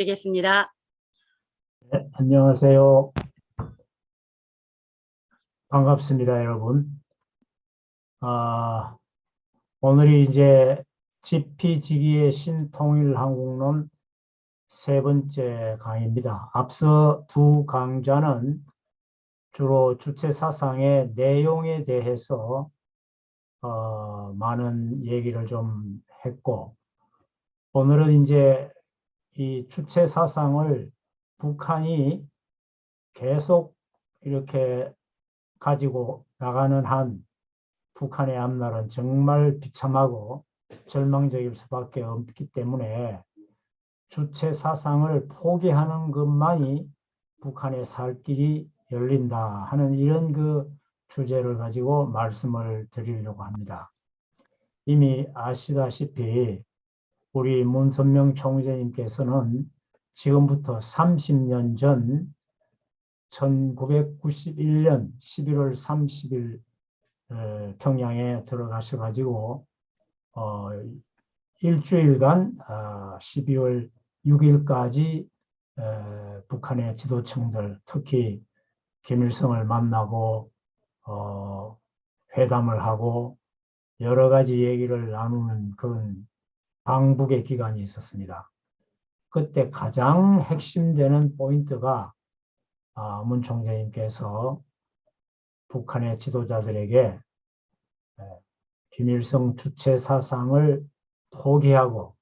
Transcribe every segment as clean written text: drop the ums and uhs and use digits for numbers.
드리겠습니다. 네, 안녕하세요. 반갑습니다, 여러분. 오늘이 이제 지피지기의 신통일한국론 세 번째 강의입니다. 앞서 두 강좌는 주로 주체사상의 내용에 대해서 많은 얘기를 좀 했고, 오늘은 이제 이 주체사상을 북한이 계속 이렇게 가지고 나가는 한 북한의 앞날은 정말 비참하고 절망적일 수밖에 없기 때문에 주체 사상을 포기하는 것만이 북한의 살 길이 열린다 하는 이런 그 주제를 가지고 말씀을 드리려고 합니다. 이미 아시다시피 우리 문선명 총재님께서는 지금부터 30년 전 1991년 11월 30일 평양에 들어가셔가지고 일주일간 12월 6일까지 북한의 지도층들, 특히 김일성을 만나고 회담을 하고 여러 가지 얘기를 나누는 그런 방북의 기간이 있었습니다. 그때 가장 핵심되는 포인트가 문 총재님께서 북한의 지도자들에게 김일성 주체 사상을 포기하고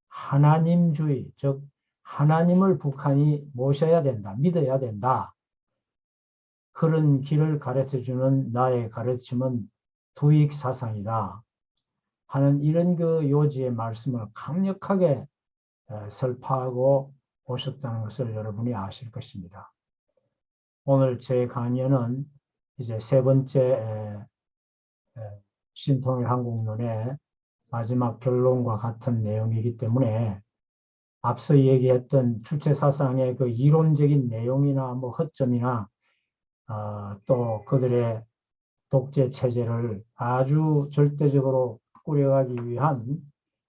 하나님주의, 즉 하나님을 북한이 모셔야 된다, 믿어야 된다. 그런 길을 가르쳐주는 나의 가르침은 두익 사상이다 하는 이런 그 요지의 말씀을 강력하게 설파하고 오셨다는 것을 여러분이 아실 것입니다. 오늘 제 강연은 이제 세 번째 신통일한국론의 마지막 결론과 같은 내용이기 때문에 앞서 얘기했던 주체사상의 그 이론적인 내용이나 뭐 허점이나 또 그들의 독재 체제를 아주 절대적으로 꾸려가기 위한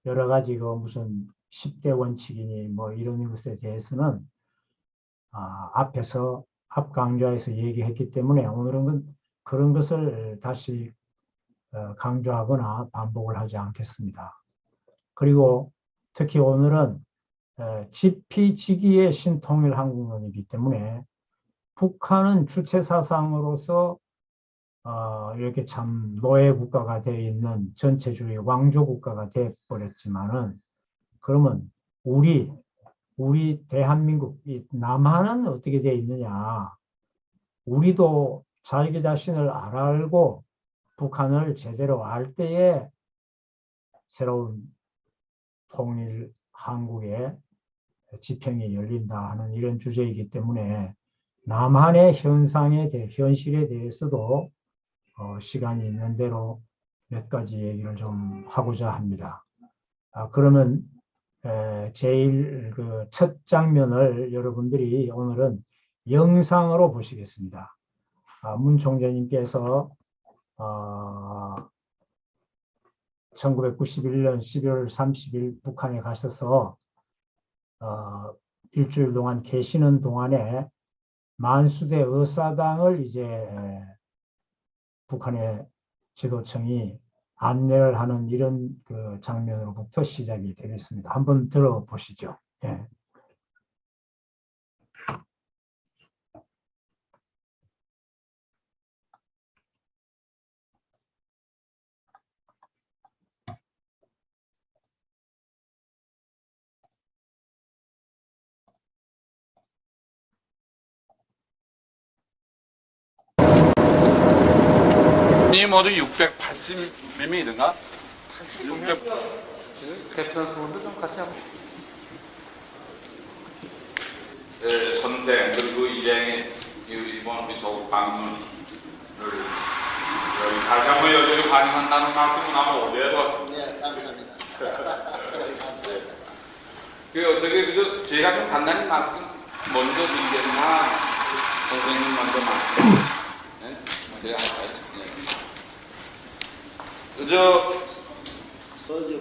여러 가지 그 무슨 10대 원칙이니 뭐 이런 것에 대해서는 앞에서 앞 강좌에서 얘기했기 때문에 오늘은 그런 것을 다시 강조하거나 반복을 하지 않겠습니다. 그리고 특히 오늘은 지피지기의 신통일한국론이기 때문에 북한은 주체사상으로서 이렇게 참 노예 국가가 되어 있는 전체주의 왕조 국가가 되어 버렸지만은 그러면 우리 대한민국, 이 남한은 어떻게 되어 있느냐? 우리도 자기 자신을 알고 북한을 제대로 알 때에 새로운 통일 한국의 지평이 열린다 하는 이런 주제이기 때문에 남한의 현실에 대해서도 시간이 있는 대로 몇 가지 얘기를 좀 하고자 합니다. 그러면 제일 그 첫 장면을 여러분들이 오늘은 영상으로 보시겠습니다. 문 총재님께서 1991년 12월 30일 북한에 가셔서 일주일 동안 계시는 동안에 만수대 의사당을 이제 북한의 지도층이 안내를 하는 이런 그 장면으로부터 시작이 되겠습니다. 한번 들어보시죠. 예. 이 모두 680mm인가? 600. 대표선도 좀 같이 한번. 선생 그리고 일행의 이번 조국 방문을 다시 한번 여전히 환영한다는 말씀을 아마 올려야 왔습니다. 네, 감사합니다. 어떻게 제가 좀 간단히 말씀 먼저 드리겠나 선생님 먼저 말씀. 네? 제가 할까요?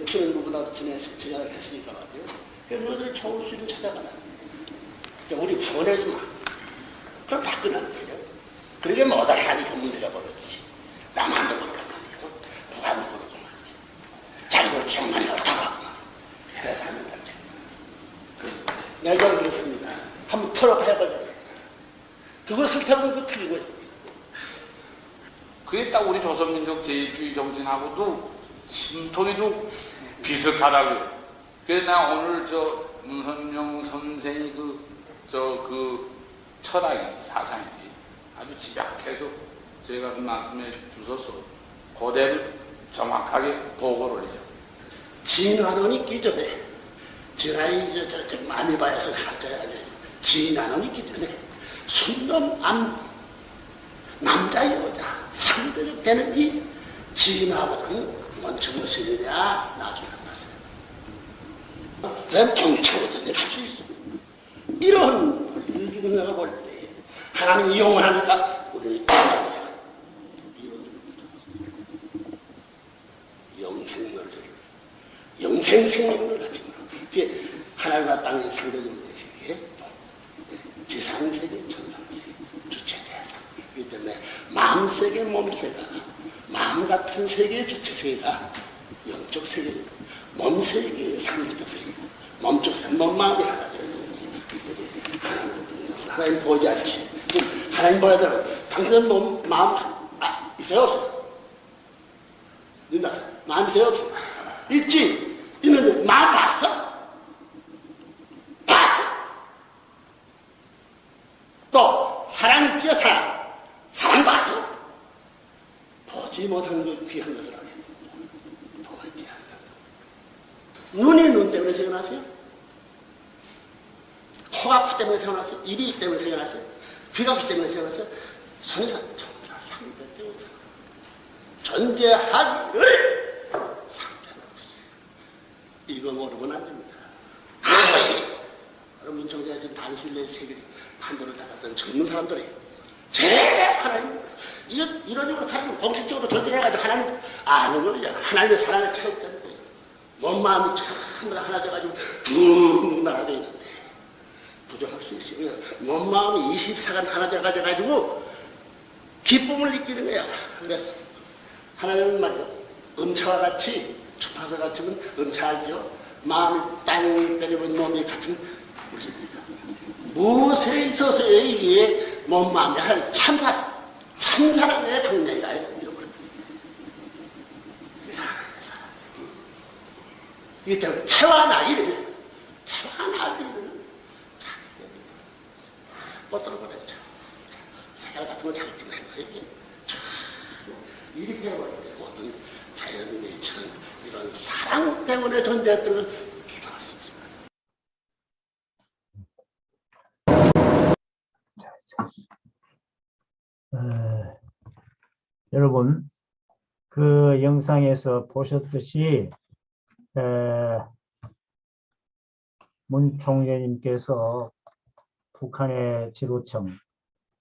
푸는 것보다 진행했으니까 말이요. 그래서 너희들이 좋을 수 있는 찾아가라. 우리 후원해주마. 그럼 다 끝났대요. 그러게 뭐다 하니까 문제가 벌어지지. 남한도 그렇고 말이고 북한도 그렇고 말이지. 자기들 기억만이 옳다고 하고 그래서 안 된다. 내가 그렇습니다. 한번 털어봐야거든요. 그것을 타고 그 틀린 거예요. 그게 딱 우리 조선민족 제1주의 정신하고도 신통이도 비슷하다고요. 그래서 나 오늘 저 문선명 선생이 그 철학이지, 사상이지. 아주 집약해서 제가 말씀해 주셔서 그대를 정확하게 보고를 하죠. 진화론이 있기 전에 진화이 많이 봐서 갑자기 진화론이 있기 전에 순놈 안무 남자 여자 상대를 되는 이 진화론은 먼저 무엇이냐 나중에 봤어요. 난 정체거든요. 할 수 있어. 이런 원리를 주고 내가 볼 때 하나님이 영원하니까 우리는 영생 생명을 가지고 그게 하늘과 땅의 상대적으로 되시기에 지상세계, 천상세계, 주체대상. 그렇기 때문에 마음세계, 몸세계가 마음 같은 세계의 주체세계가 영적 세계, 몸세계의 상대적 세계, 몸쪽 세계, 몸마음이 하나죠. 하나님 보지 않지. 하나님 보야 되고 당신 몸, 마음 있어요 없어요? 있나? 마음 있어요 없어요? 있지. 있는데 마음 봤어? 봤어. 또 사랑 있지요? 사랑 봤어? 보지 못한 게 귀한 것을 안 해. 보지 않는 거. 눈이 눈 때문에 생겨났어요? 코가 코 때문에 생겨났어요? 입이 때문에 생겨났어요? 귀가 귀 때문에 생겨났어요? 손이 전자 상대 때문에 생겨났어요. 존재하기를 이거 모르면 안 됩니다. 여러분 정제가 지금 단순히 세계를 한도를 잡았던 젊은 사람들이 제 하나님 이런 식으로 가지고 공식적으로 전쟁해가지고 하나님 아는 거죠. 하나님의 사랑을 채웠다는 거예요. 몸 마음이 전부 다 하나 돼가지고 하나 돼 있는데 부정할 수 있어요. 몸 마음이 24간 하나 돼가지고 기쁨을 느끼는 거야. 그래서 하나님은 말이요 음차와 같이 주파수 같으면 음차 알죠? 마음이 땅 때리면 몸이 같은 물입니다. 무엇에 있어서의 이게 몸 마음이 하나님 참사랑의 방향이라 잃어버렸다. 이게 때문에 태화나기를 못 들어버렸죠. 색깔 같은 거 자기 때문에 이렇게 해버렸는데 모든 자연 내처는 이런 사랑 때문에 존재했던 걸 비교할 수 있습니다. 여러분, 그 영상에서 보셨듯이 문 총재님께서 북한의 지도층,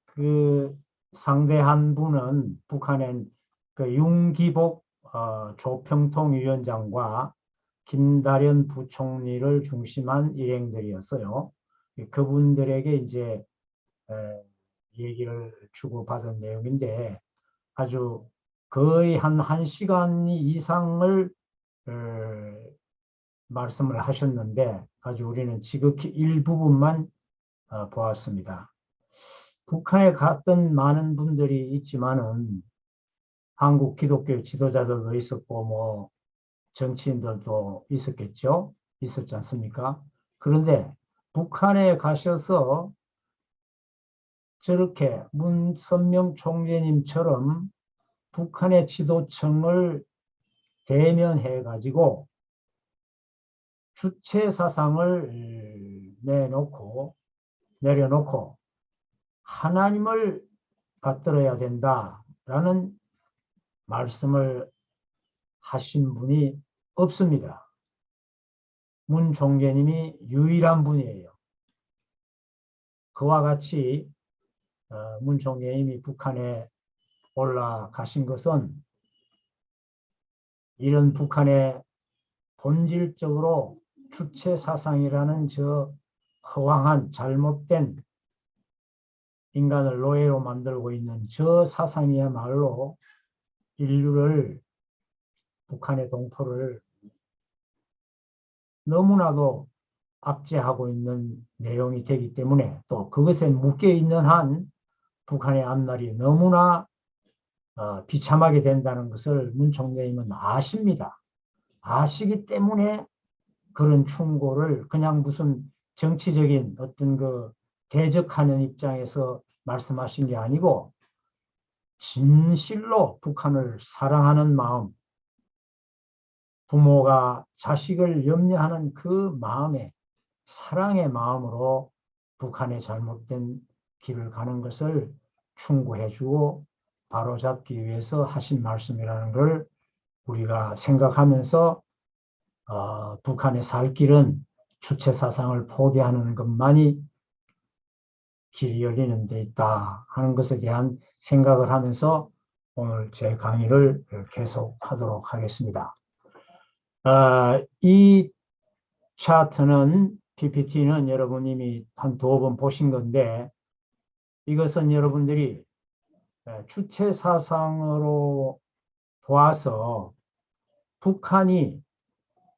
그 상대한 분은 북한의 그 윤기복 조평통위원장과 김다련 부총리를 중심한 일행들이었어요. 그분들에게 이제 얘기를 주고받은 내용인데 아주 거의 한 1시간 이상을 말씀을 하셨는데 아주 우리는 지극히 일부분만 보았습니다. 북한에 갔던 많은 분들이 있지만은 한국 기독교 지도자들도 있었고 뭐 정치인들도 있었겠죠. 있었지 않습니까? 그런데 북한에 가셔서 저렇게 문선명 총재님처럼 북한의 지도층을 대면해 가지고 주체 사상을 내려놓고 하나님을 받들어야 된다라는 말씀을 하신 분이 없습니다. 문 총재님이 유일한 분이에요. 그와 같이 문 총재님이 북한에 올라가신 것은 이런 북한의 본질적으로 주체 사상이라는 저 허황한 잘못된 인간을 노예로 만들고 있는 저 사상이야말로 인류를, 북한의 동포를 너무나도 압제하고 있는 내용이 되기 때문에, 또 그것에 묶여 있는 한 북한의 앞날이 너무나 비참하게 된다는 것을 문 총재님은 아십니다. 아시기 때문에 그런 충고를 그냥 무슨 정치적인 어떤 그 대적하는 입장에서 말씀하신 게 아니고, 진실로 북한을 사랑하는 마음, 부모가 자식을 염려하는 그 마음에, 사랑의 마음으로 북한의 잘못된 길을 가는 것을 충고해주고 바로잡기 위해서 하신 말씀이라는 걸 우리가 생각하면서 북한의 살 길은 주체 사상을 포기하는 것만이 길이 열리는 데 있다 하는 것에 대한 생각을 하면서 오늘 제 강의를 계속하도록 하겠습니다. 이 차트는, PPT는 여러분 이미 한 두어 번 보신 건데, 이것은 여러분들이 주체 사상으로 보아서 북한이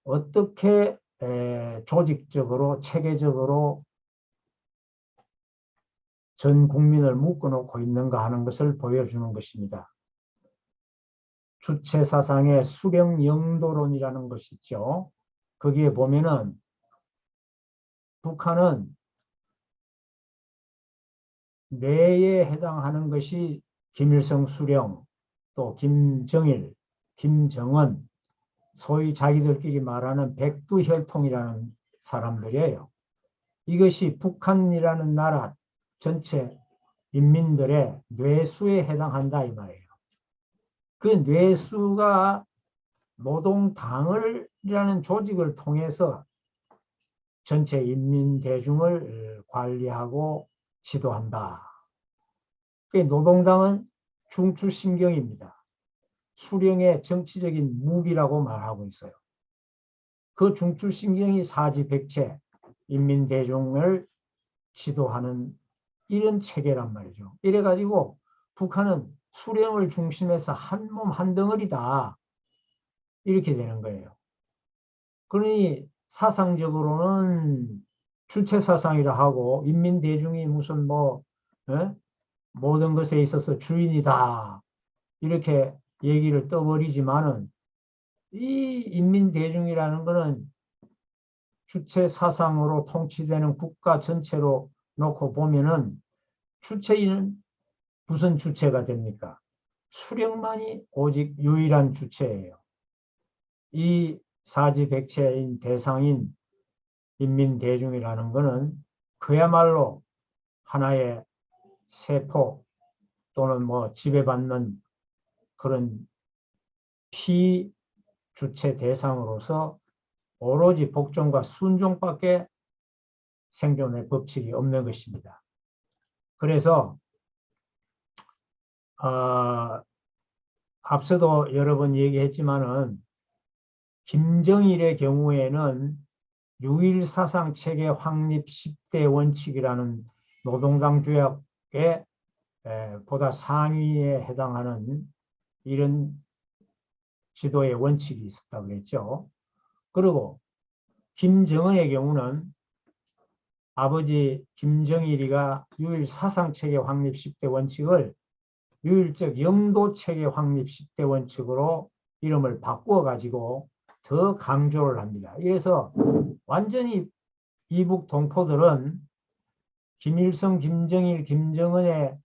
어떻게 조직적으로 체계적으로 전 국민을 묶어놓고 있는가 하는 것을 보여주는 것입니다. 주체 사상의 수령 영도론이라는 것이 있죠. 거기에 보면은 북한은 뇌에 해당하는 것이 김일성 수령, 또 김정일, 김정은, 소위 자기들끼리 말하는 백두혈통이라는 사람들이에요. 이것이 북한이라는 나라 전체 인민들의 뇌수에 해당한다 이 말이에요. 그 뇌수가 노동당이라는 조직을 통해서 전체 인민대중을 관리하고 지도한다. 그 노동당은 중추신경입니다. 수령의 정치적인 무기라고 말하고 있어요. 그 중추신경이 사지백체, 인민대중을 지도하는 이런 체계란 말이죠. 이래가지고 북한은 수령을 중심해서 한 몸 한 덩어리다, 이렇게 되는 거예요. 그러니 사상적으로는 주체사상이라 하고 인민대중이 무슨 모든 것에 있어서 주인이다, 이렇게 얘기를 떠버리지만은, 이 인민대중이라는 것은 주체사상으로 통치되는 국가 전체로 놓고 보면은 주체는 무슨 주체가 됩니까? 수령만이 오직 유일한 주체예요. 이 사지백체인 대상인 인민대중이라는 것은 그야말로 하나의 세포 또는 지배받는 그런 피주체 대상으로서 오로지 복종과 순종밖에 생존의 법칙이 없는 것입니다. 그래서 앞서도 여러 번 얘기했지만은 김정일의 경우에는 유일사상체계 확립 10대 원칙이라는 노동당 조약의 보다 상위에 해당하는 이런 지도의 원칙이 있었다고 그랬죠. 그리고 김정은의 경우는 아버지 김정일이가 유일사상체계 확립 10대 원칙을 유일적 영도체계 확립 10대 원칙으로 이름을 바꾸어 가지고 더 강조를 합니다. 그래서 완전히 이북 동포들은 김일성, 김정일, 김정은의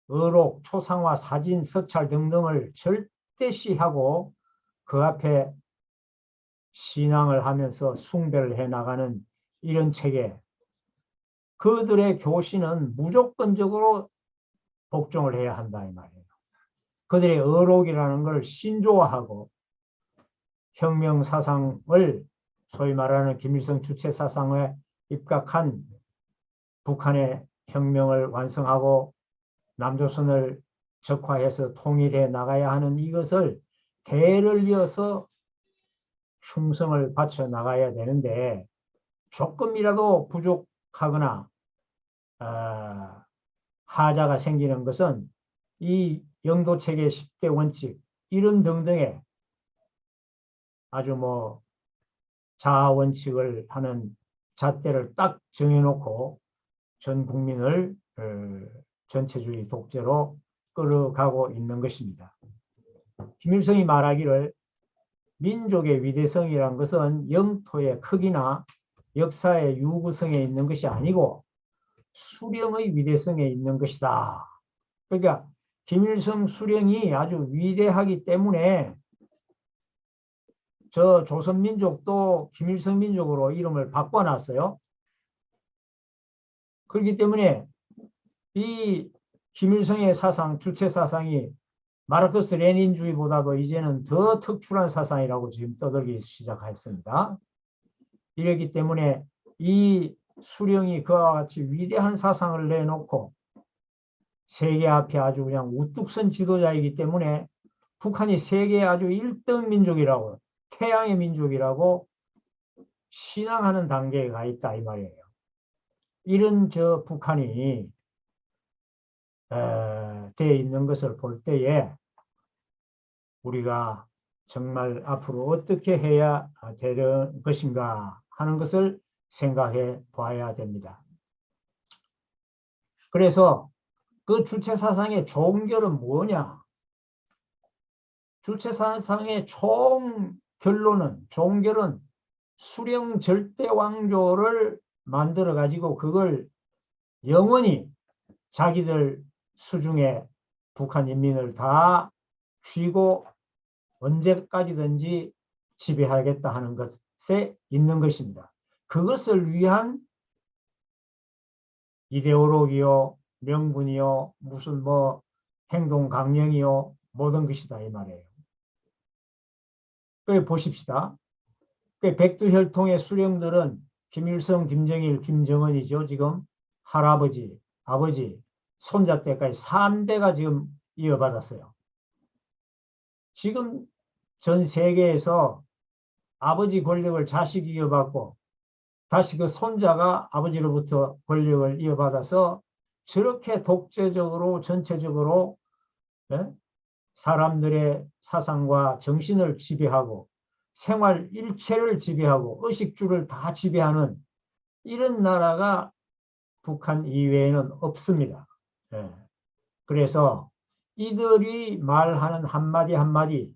의록, 초상화, 사진, 서찰 등등을 절대시하고 그 앞에 신앙을 하면서 숭배를 해나가는 이런 체계, 그들의 교신은 무조건적으로 복종을 해야 한다 이 말이에요. 그들의 의록이라는 걸 신조화하고 혁명 사상을, 소위 말하는 김일성 주체 사상에 입각한 북한의 혁명을 완성하고 남조선을 적화해서 통일해 나가야 하는 이것을 대를 이어서 충성을 바쳐 나가야 되는데, 조금이라도 부족하거나 하자가 생기는 것은 이 영도체계 10대 원칙 이런 등등의 아주 뭐 자아 원칙을 하는 잣대를 딱 정해놓고 전 국민을 전체주의 독재로 끌어가고 있는 것입니다. 김일성이 말하기를 민족의 위대성이란 것은 영토의 크기나 역사의 유구성에 있는 것이 아니고 수령의 위대성에 있는 것이다. 그러니까 김일성 수령이 아주 위대하기 때문에 저 조선민족도 김일성 민족으로 이름을 바꿔놨어요. 그렇기 때문에 이 김일성의 사상, 주체 사상이 마르크스 레닌주의보다도 이제는 더 특출한 사상이라고 지금 떠들기 시작했습니다. 이렇기 때문에 이 수령이 그와 같이 위대한 사상을 내놓고 세계 앞에 아주 그냥 우뚝 선 지도자이기 때문에 북한이 세계의 아주 1등 민족이라고, 태양의 민족이라고 신앙하는 단계에 가 있다 이 말이에요. 이런 저 북한이 되어 있는 것을 볼 때에 우리가 정말 앞으로 어떻게 해야 되는 것인가 하는 것을 생각해 봐야 됩니다. 그래서 그 주체사상의 종결은 뭐냐? 주체사상의 종결은 수령 절대왕조를 만들어 가지고 그걸 영원히 자기들 수중에 북한 인민을 다 쥐고 언제까지든지 지배하겠다 하는 것에 있는 것입니다. 그것을 위한 이데올로기요, 명분이요, 무슨 뭐 행동 강령이요, 모든 것이다 이 말이에요. 그래 보십시다. 백두혈통의 수령들은 김일성, 김정일, 김정은이죠. 지금 할아버지, 아버지, 손자 때까지 3대가 지금 이어받았어요. 지금 전 세계에서 아버지 권력을 자식이 이어받고 다시 그 손자가 아버지로부터 권력을 이어받아서 저렇게 독재적으로 전체적으로 사람들의 사상과 정신을 지배하고 생활 일체를 지배하고 의식주를 다 지배하는 이런 나라가 북한 이외에는 없습니다. 그래서 이들이 말하는 한마디 한마디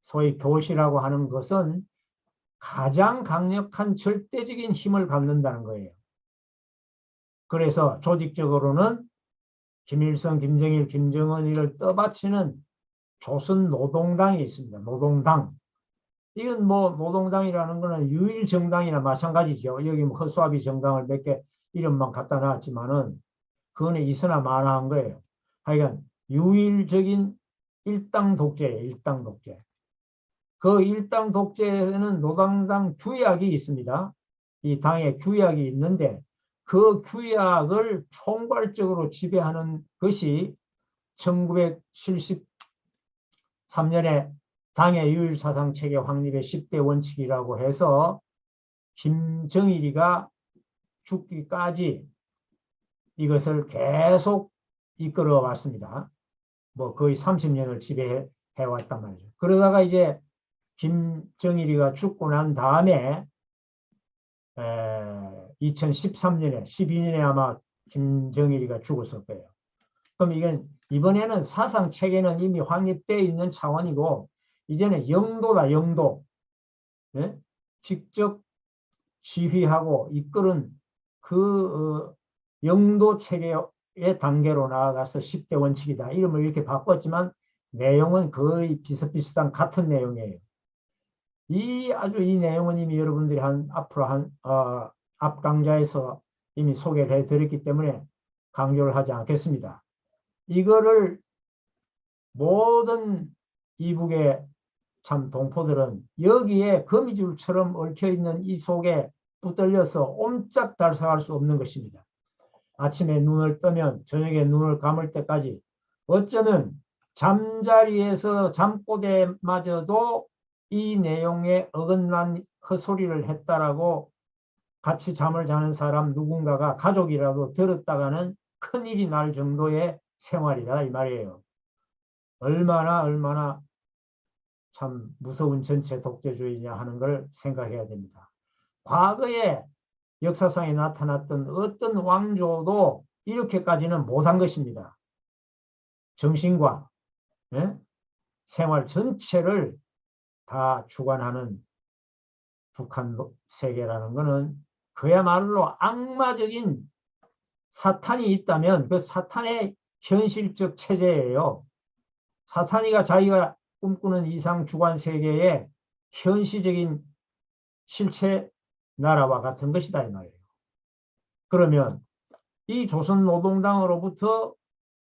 소위 교시라고 하는 것은 가장 강력한 절대적인 힘을 갖는다는 거예요. 그래서 조직적으로는 김일성, 김정일, 김정은이를 떠받치는 조선노동당이 있습니다. 노동당. 이건 뭐 노동당이라는 거는 유일정당이나 마찬가지죠. 여기 뭐 허수아비 정당을 몇 개 이름만 갖다 놨지만은 그거는 있으나 마나한 거예요. 하여간 유일적인 일당 독재예요. 일당 독재. 그 일당 독재에는 노동당 규약이 있습니다. 이 당의 규약이 있는데 그 규약을 총괄적으로 지배하는 것이 1973년에 당의 유일사상체계 확립의 10대 원칙이라고 해서 김정일이가 죽기까지 이것을 계속 이끌어 왔습니다. 뭐 거의 30년을 지배해 왔단 말이죠. 그러다가 이제 김정일이가 죽고 난 다음에 2013년에 12년에 아마 김정일이가 죽었을 거예요. 그럼 이건 이번에는 사상 체계는 이미 확립되어 있는 차원이고 이제는 영도다 영도. 네? 직접 지휘하고 이끄는 그 영도 체계의 단계로 나아가서 10대 원칙이다. 이름을 이렇게 바꿨지만 내용은 거의 비슷비슷한 같은 내용이에요. 아주 이 내용은 이미 여러분들이 앞으로 앞 강좌에서 이미 소개를 해드렸기 때문에 강조를 하지 않겠습니다. 이거를 모든 이북의 참 동포들은 여기에 거미줄처럼 얽혀있는 이 속에 붙들려서 옴짝달싹할 수 없는 것입니다. 아침에 눈을 뜨면 저녁에 눈을 감을 때까지 어쩌면 잠자리에서 잠꼬대마저도 이 내용에 어긋난 헛소리를 했다라고 같이 잠을 자는 사람 누군가가 가족이라도 들었다가는 큰일이 날 정도의 생활이다 이 말이에요. 얼마나 참 무서운 전체 독재주의냐 하는 걸 생각해야 됩니다. 과거에 역사상에 나타났던 어떤 왕조도 이렇게까지는 못한 것입니다. 정신과 생활 전체를 다 주관하는 북한 세계라는 것은 그야말로 악마적인 사탄이 있다면 그 사탄의 현실적 체제예요. 사탄이가 자기가 꿈꾸는 이상 주관 세계의 현실적인 실체 나라와 같은 것이다 이 말이에요. 그러면 이 조선노동당으로부터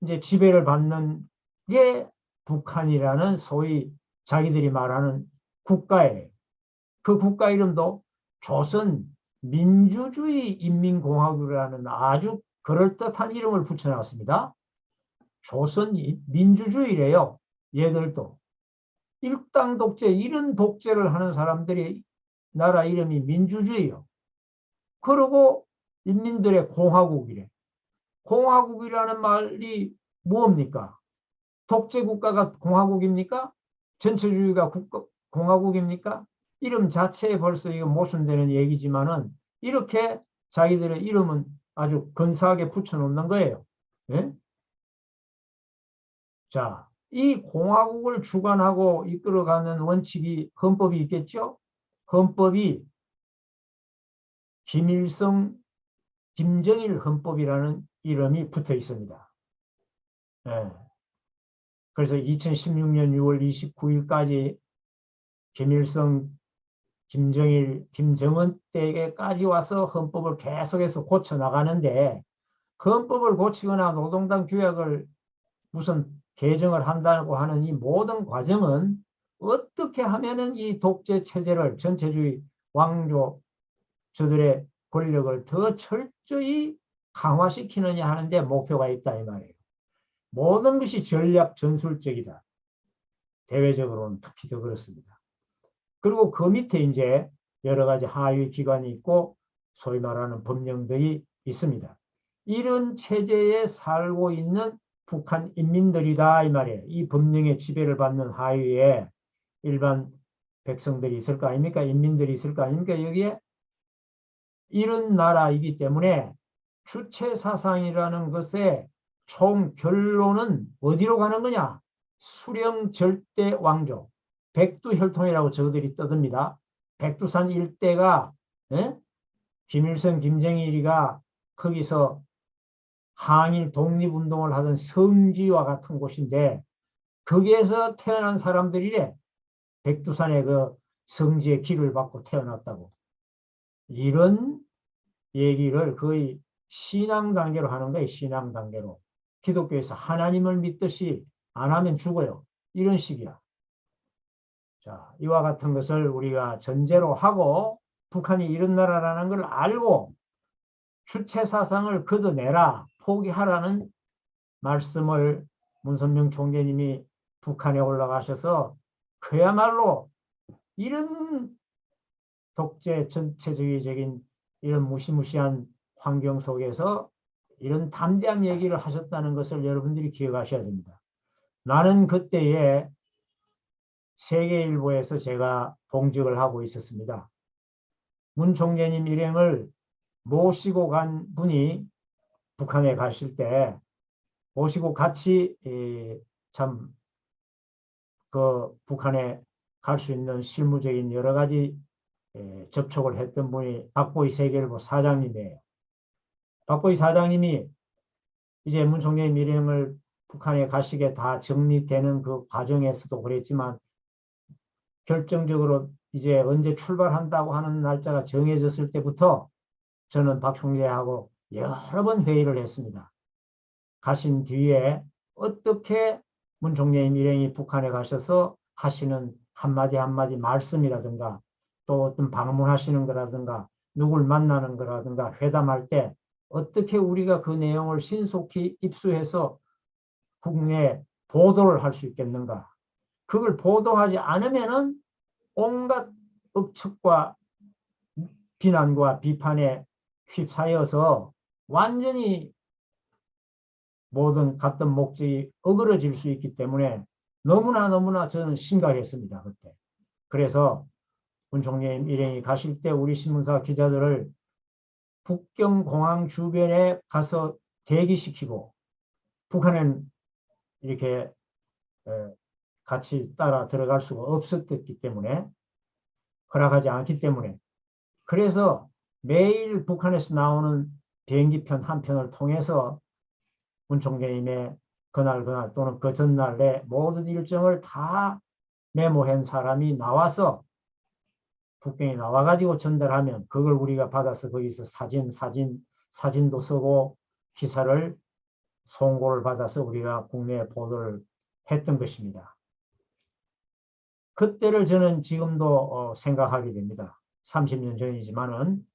이제 지배를 받는 게 북한이라는 소위 자기들이 말하는 국가예요. 그 국가 이름도 조선민주주의 인민공화국이라는 아주 그럴듯한 이름을 붙여놨습니다. 조선민주주의래요. 얘들도. 일당 독재, 이런 독재를 하는 사람들이 나라 이름이 민주주의요. 그리고 인민들의 공화국이래. 공화국이라는 말이 뭡니까? 독재국가가 공화국입니까? 전체주의가 공화국입니까? 이름 자체에 벌써 이거 모순되는 얘기지만은 이렇게 자기들의 이름은 아주 근사하게 붙여놓는 거예요. 예? 자, 이 공화국을 주관하고 이끌어가는 원칙이 헌법이 있겠죠? 헌법이 김일성, 김정일 헌법이라는 이름이 붙어 있습니다. 예. 그래서 2016년 6월 29일까지 김일성, 김정일, 김정은 때까지 와서 헌법을 계속해서 고쳐나가는데 헌법을 고치거나 노동당 규약을 무슨 개정을 한다고 하는 이 모든 과정은 어떻게 하면은 이 독재 체제를 전체주의 왕조 저들의 권력을 더 철저히 강화시키느냐 하는데 목표가 있다 이 말이에요. 모든 것이 전략 전술적이다. 대외적으로는 특히 더 그렇습니다. 그리고 그 밑에 이제 여러 가지 하위 기관이 있고 소위 말하는 법령들이 있습니다. 이런 체제에 살고 있는 북한 인민들이다 이 말이에요. 이 법령의 지배를 받는 하위에 일반 백성들이 있을 거 아닙니까? 인민들이 있을 거 아닙니까? 여기에 이런 나라이기 때문에 주체사상이라는 것의 총 결론은 어디로 가는 거냐? 수령 절대 왕조, 백두혈통이라고 저들이 떠듭니다. 백두산 일대가 김일성, 김정일이가 거기서 항일 독립운동을 하던 성지와 같은 곳인데 거기에서 태어난 사람들이래. 백두산의 그 성지의 길을 받고 태어났다고. 이런 얘기를 거의 신앙 단계로 하는 거예요. 신앙 단계로. 기독교에서 하나님을 믿듯이 안 하면 죽어요. 이런 식이야. 자, 이와 같은 것을 우리가 전제로 하고 북한이 이런 나라라는 걸 알고 주체사상을 걷어내라, 포기하라는 말씀을 문선명 총재님이 북한에 올라가셔서 그야말로 이런 독재 전체주의적인 이런 무시무시한 환경 속에서 이런 담대한 얘기를 하셨다는 것을 여러분들이 기억하셔야 됩니다. 나는 그때에 세계일보에서 제가 봉직을 하고 있었습니다. 문 총재님 일행을 모시고 간 분이 북한에 가실 때 모시고 같이 참 그 북한에 갈 수 있는 실무적인 여러 가지 접촉을 했던 분이 박보희 세계일보 사장님이에요. 박보희 사장님이 이제 문 총재님 일행을 북한에 가시게 다 정리되는 그 과정에서도 그랬지만 결정적으로 이제 언제 출발한다고 하는 날짜가 정해졌을 때부터 저는 박 총재하고 여러 번 회의를 했습니다. 가신 뒤에 어떻게 문 총재님 일행이 북한에 가셔서 하시는 한마디 한마디 말씀이라든가 또 어떤 방문하시는 거라든가 누굴 만나는 거라든가 회담할 때 어떻게 우리가 그 내용을 신속히 입수해서 국내에 보도를 할 수 있겠는가. 그걸 보도하지 않으면은 온갖 억측과 비난과 비판에 휩싸여서 완전히 모든 갔던 목적이 어그러질 수 있기 때문에 너무나 저는 심각했습니다. 그때. 그래서 문 총리님 일행이 가실 때 우리 신문사 기자들을 북경공항 주변에 가서 대기시키고 북한은 이렇게 같이 따라 들어갈 수가 없었기 때문에 허락하지 않기 때문에 그래서 매일 북한에서 나오는 비행기편 한 편을 통해서 문 총재님의 그날 또는 그 전날에 모든 일정을 다 메모한 사람이 나와서 북경에 나와가지고 전달하면 그걸 우리가 받아서 거기서 사진도 쓰고 기사를 송고를 받아서 우리가 국내에 보도를 했던 것입니다. 그때를 저는 지금도 생각하게 됩니다. 30년 전이지만은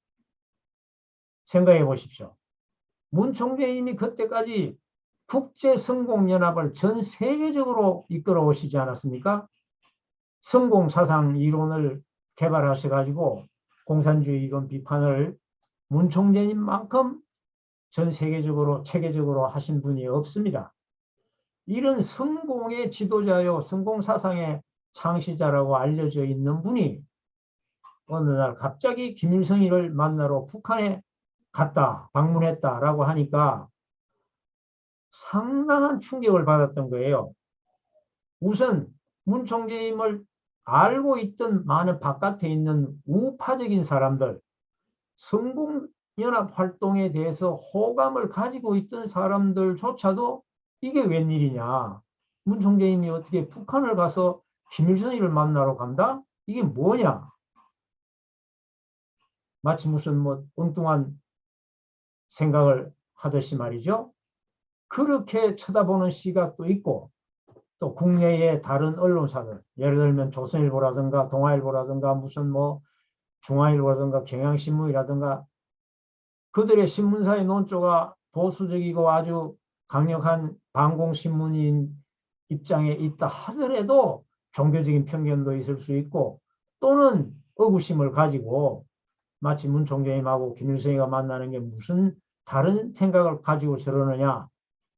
생각해 보십시오. 문 총재님이 그때까지 국제성공연합을 전 세계적으로 이끌어 오시지 않았습니까? 성공사상 이론을 개발하셔가지고 공산주의 이론 비판을 문 총재님만큼 전 세계적으로 체계적으로 하신 분이 없습니다. 이런 성공의 지도자요, 성공사상의 창시자라고 알려져 있는 분이 어느 날 갑자기 김일성이를 만나러 북한에 갔다, 방문했다라고 하니까 상당한 충격을 받았던 거예요. 우선 문 총재님을 알고 있던 많은 바깥에 있는 우파적인 사람들, 성공연합 활동에 대해서 호감을 가지고 있던 사람들조차도 이게 웬일이냐. 문 총재님이 어떻게 북한을 가서 김일성이를 만나러 간다? 이게 뭐냐? 마치 무슨 뭐 엉뚱한 생각을 하듯이 말이죠. 그렇게 쳐다보는 시각도 있고 또 국내의 다른 언론사들 예를 들면 조선일보라든가 동아일보라든가 무슨 뭐 중앙일보라든가 경향신문이라든가 그들의 신문사의 논조가 보수적이고 아주 강력한 반공신문인 입장에 있다 하더라도 종교적인 편견도 있을 수 있고 또는 의구심을 가지고 마치 문 총재님하고 김일성이가 만나는 게 무슨 다른 생각을 가지고 저러느냐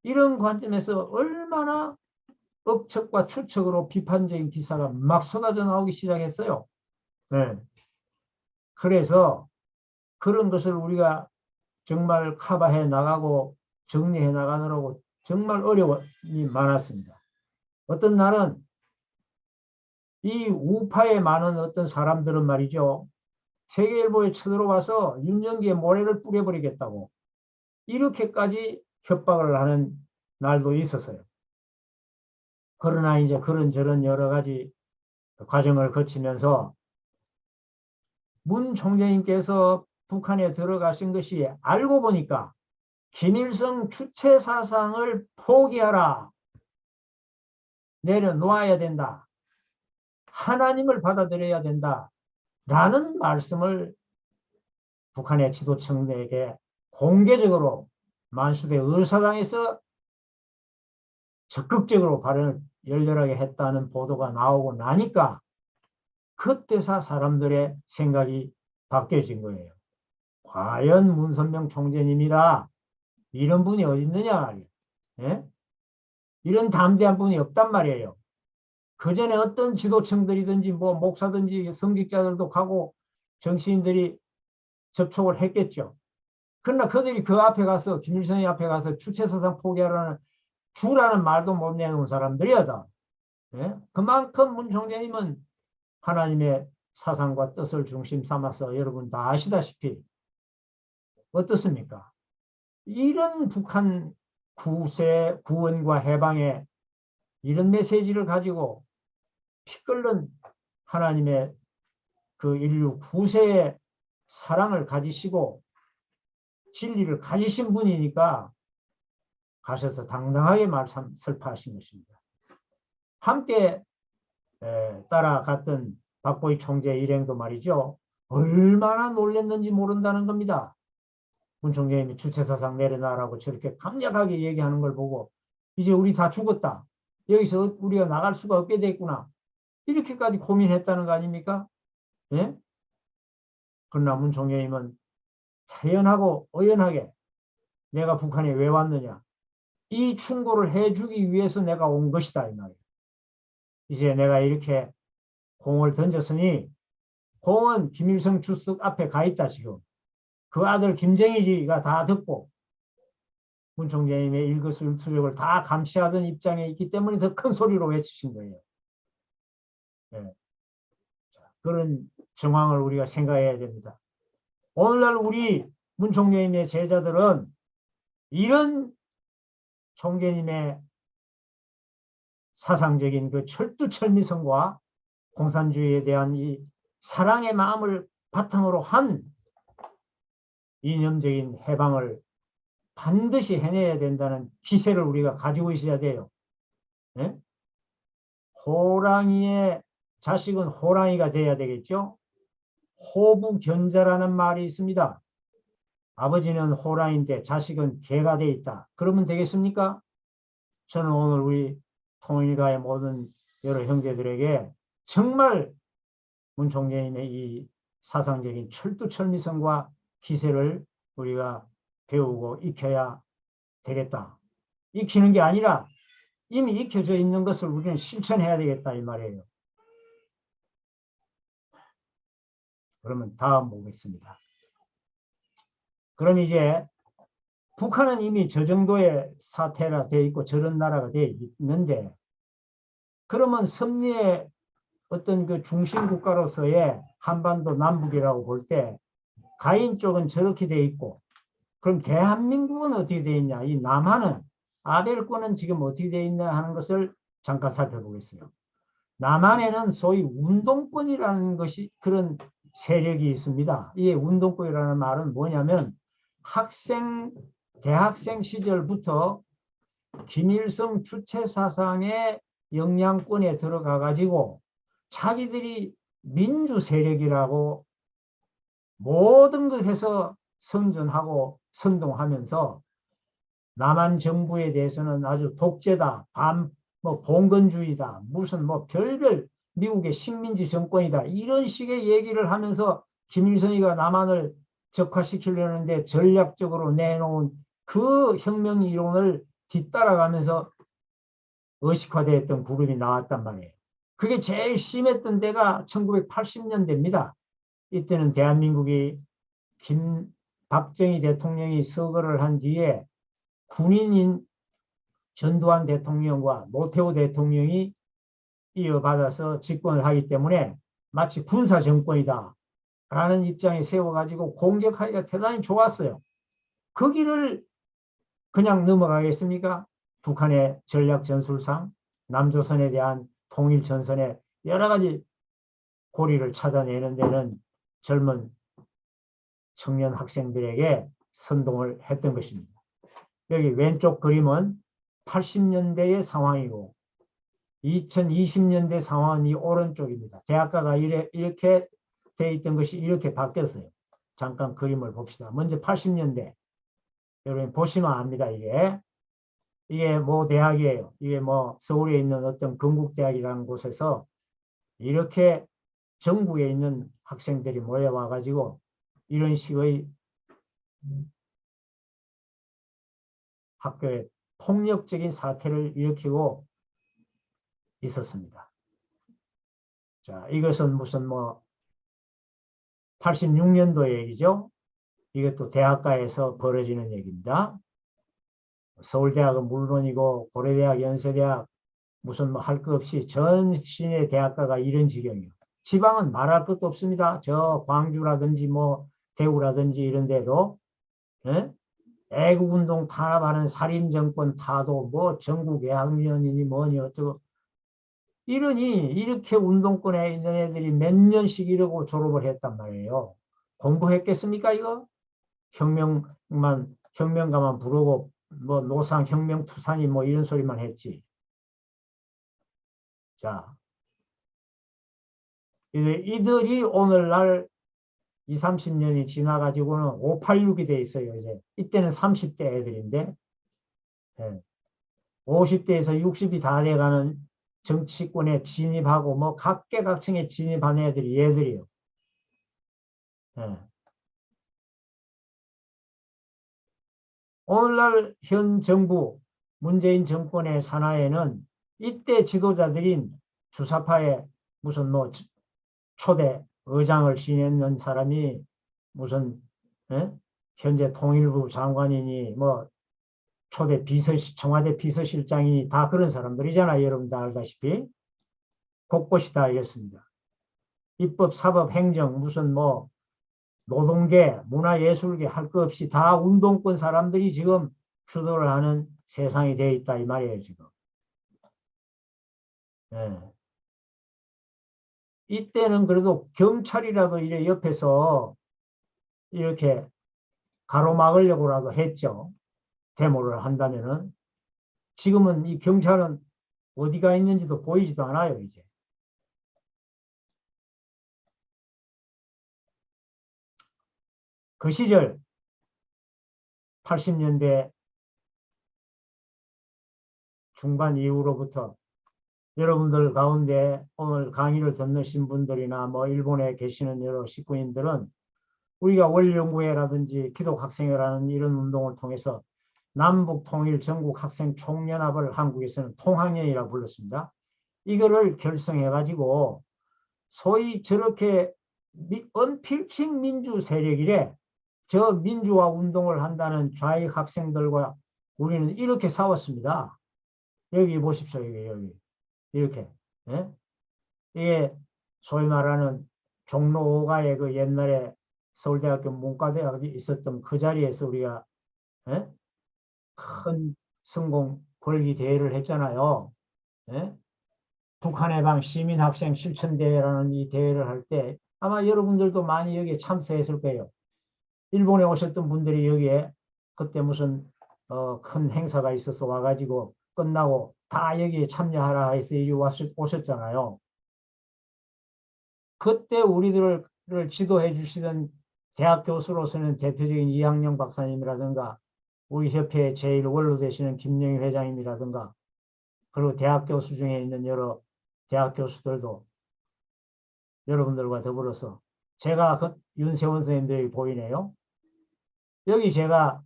이런 관점에서 얼마나 억측과 추측으로 비판적인 기사가 막 쏟아져 나오기 시작했어요. 네. 그래서 그런 것을 우리가 정말 커버해 나가고 정리해 나가느라고 정말 어려움이 많았습니다. 어떤 날은 이 우파에 많은 어떤 사람들은 말이죠. 세계일보에 쳐들어와서 윤영기의 모래를 뿌려버리겠다고 이렇게까지 협박을 하는 날도 있었어요. 그러나 이제 그런저런 여러 가지 과정을 거치면서 문 총재님께서 북한에 들어가신 것이 알고 보니까 김일성 주체 사상을 포기하라. 내려놓아야 된다. 하나님을 받아들여야 된다. 라는 말씀을 북한의 지도층에게 공개적으로 만수대 의사당에서 적극적으로 발언을 열렬하게 했다는 보도가 나오고 나니까 그때서 사람들의 생각이 바뀌어진 거예요. 과연 문선명 총재님이다. 이런 분이 어디 있느냐 말이에요. 예? 이런 담대한 분이 없단 말이에요. 그 전에 어떤 지도층들이든지 뭐 목사든지 성직자들도 가고 정치인들이 접촉을 했겠죠. 그러나 그들이 그 앞에 가서 김일성이 앞에 가서 주체사상 포기하라는 주라는 말도 못 내놓은 사람들이었다. 예? 그만큼 문 총재님은 하나님의 사상과 뜻을 중심 삼아서 여러분 다 아시다시피 어떻습니까? 이런 북한 구원과 해방의 이런 메시지를 가지고 피 끓는 하나님의 그 인류 구세의 사랑을 가지시고 진리를 가지신 분이니까 가셔서 당당하게 설파하신 것입니다. 함께 따라갔던 박보희 총재 일행도 말이죠. 얼마나 놀랐는지 모른다는 겁니다. 문 총재님이 주체사상 내려놔라고 저렇게 강력하게 얘기하는 걸 보고 이제 우리 다 죽었다. 여기서 우리가 나갈 수가 없게 됐구나. 이렇게까지 고민했다는 거 아닙니까? 예? 그러나 문 총재님은 태연하고 의연하게 내가 북한에 왜 왔느냐. 이 충고를 해주기 위해서 내가 온 것이다. 이 말이에요. 이제 내가 이렇게 공을 던졌으니 공은 김일성 주석 앞에 가 있다 지금. 그 아들 김정희가 다 듣고 문 총재님의 일거수일투족을 다 감시하던 입장에 있기 때문에 더 큰 소리로 외치신 거예요. 네. 그런 정황을 우리가 생각해야 됩니다. 오늘날 우리 문 총재님의 제자들은 이런 총재님의 사상적인 그 철두철미성과 공산주의에 대한 이 사랑의 마음을 바탕으로 한 이념적인 해방을 반드시 해내야 된다는 기세를 우리가 가지고 있어야 돼요. 네? 호랑이의 자식은 호랑이가 돼야 되겠죠. 호부견자라는 말이 있습니다. 아버지는 호랑이인데 자식은 개가 돼 있다. 그러면 되겠습니까? 저는 오늘 우리 통일가의 모든 여러 형제들에게 정말 문 총재님의 이 사상적인 철두철미성과 기세를 우리가 배우고 익혀야 되겠다. 익히는 게 아니라 이미 익혀져 있는 것을 우리는 실천해야 되겠다 이 말이에요. 그러면 다음 보겠습니다. 그럼 이제 북한은 이미 저 정도의 사태라 돼 있고 저런 나라가 돼 있는데 그러면 섭리의 어떤 그 중심 국가로서의 한반도 남북이라고 볼 때 가인 쪽은 저렇게 돼 있고 그럼 대한민국은 어떻게 돼 있냐? 이 남한은 아벨권은 지금 어떻게 돼 있냐 하는 것을 잠깐 살펴보겠어요. 남한에는 소위 운동권이라는 것이 그런 세력이 있습니다. 이 운동권이라는 말은 뭐냐면 대학생 시절부터 김일성 주체 사상의 영향권에 들어가 가지고 자기들이 민주 세력이라고 모든 것에서 선전하고 선동하면서 남한 정부에 대해서는 아주 독재다, 봉건주의다, 무슨 별별 미국의 식민지 정권이다 이런 식의 얘기를 하면서 김일성이가 남한을 적화시키려는데 전략적으로 내놓은 그 혁명 이론을 뒤따라가면서 의식화되었던 그룹이 나왔단 말이에요. 그게 제일 심했던 때가 1980년대입니다. 이때는 대한민국이 박정희 대통령이 서거를 한 뒤에 군인인 전두환 대통령과 노태우 대통령이 이어받아서 집권을 하기 때문에 마치 군사 정권이다 라는 입장에 세워가지고 공격하기가 대단히 좋았어요. 그 길을 그냥 넘어가겠습니까? 북한의 전략 전술상 남조선에 대한 통일 전선에 여러 가지 고리를 찾아내는 데는 젊은 청년 학생들에게 선동을 했던 것입니다. 여기 왼쪽 그림은 80년대의 상황이고 2020년대 상황은 이 오른쪽입니다. 대학가가 이렇게 돼 있던 것이 이렇게 바뀌었어요. 잠깐 그림을 봅시다. 먼저 80년대. 여러분 보시면 압니다. 이게 뭐 대학이에요. 이게 뭐 서울에 있는 어떤 건국대학이라는 곳에서 이렇게 전국에 있는 학생들이 모여와 가지고 이런 식의 학교에 폭력적인 사태를 일으키고 있었습니다. 자, 이것은 무슨 86년도 얘기죠. 이것도 대학가에서 벌어지는 얘기입니다. 서울대학은 물론이고 고려대학, 연세대학 무슨 할 것 없이 전 시내 대학가가 이런 지경이에요. 지방은 말할 것도 없습니다. 저 광주라든지 대구라든지 이런 데도 애국운동 탄압하는 살인정권 타도 전국애학위원이니 뭐니 어쩌고 이러니 이렇게 운동권에 있는 애들이 몇 년씩 이러고 졸업을 했단 말이에요. 공부했겠습니까 이거? 혁명가만 부르고 노상 혁명투사니 이런 소리만 했지. 자, 이들이 오늘날 20, 30년이 지나가지고는 586이 돼 있어요. 이때는 30대 애들인데 50대에서 60이 다 돼가는 정치권에 진입하고 각계각층에 진입한 애들이 얘들이에요. 예. 오늘날 현 정부 문재인 정권의 산하에는 이때 지도자들인 주사파의 무슨 뭐 초대 의장을 지냈는 사람이 무슨 현재 통일부 장관이니 뭐 초대 청와대 비서실장이니 다 그런 사람들이잖아요. 여러분 다 알다시피 곳곳이 다 이렇습니다. 입법, 사법, 행정 무슨 뭐 노동계, 문화예술계 할 것 없이 다 운동권 사람들이 지금 주도를 하는 세상이 되어 있다 이 말이에요 지금. 예. 이때는 그래도 경찰이라도 이래 옆에서 이렇게 가로막으려고라도 했죠. 데모를 한다면은. 지금은 이 경찰은 어디가 있는지도 보이지도 않아요 이제. 그 시절 80년대 중반 이후로부터 여러분들 가운데 오늘 강의를 듣는 분들이나 뭐 일본에 계시는 여러 식구인들은 우리가 월연구회라든지 기독학생회라는 이런 운동을 통해서 남북통일 전국학생총연합을 한국에서는 통학연이라고 불렀습니다. 이거를 결성해가지고 소위 저렇게 언필칭 민주 세력이래. 저 민주화 운동을 한다는 좌익 학생들과 우리는 이렇게 싸웠습니다. 여기 보십시오. 여기. 이렇게. 예? 이게 소위 말하는 종로 5가에 그 옛날에 서울대학교 문과대학이 있었던 그 자리에서 우리가 큰 성공 벌기 대회를 했잖아요. 북한해방 시민학생 실천대회라는 이 대회를 할 때 아마 여러분들도 많이 여기에 참석했을 거예요. 일본에 오셨던 분들이 여기에 그때 무슨 큰 행사가 있어서 와가지고 끝나고 다 여기에 참여하라 해서 이리 오셨잖아요. 그때 우리들을 지도해 주시던 대학 교수로서는 대표적인 이학영 박사님이라든가 우리 협회 제일 원로 되시는 김영희 회장님이라든가 그리고 대학 교수 중에 있는 여러 대학 교수들도 여러분들과 더불어서 제가 윤세원 선생님도 여기 보이네요. 여기 제가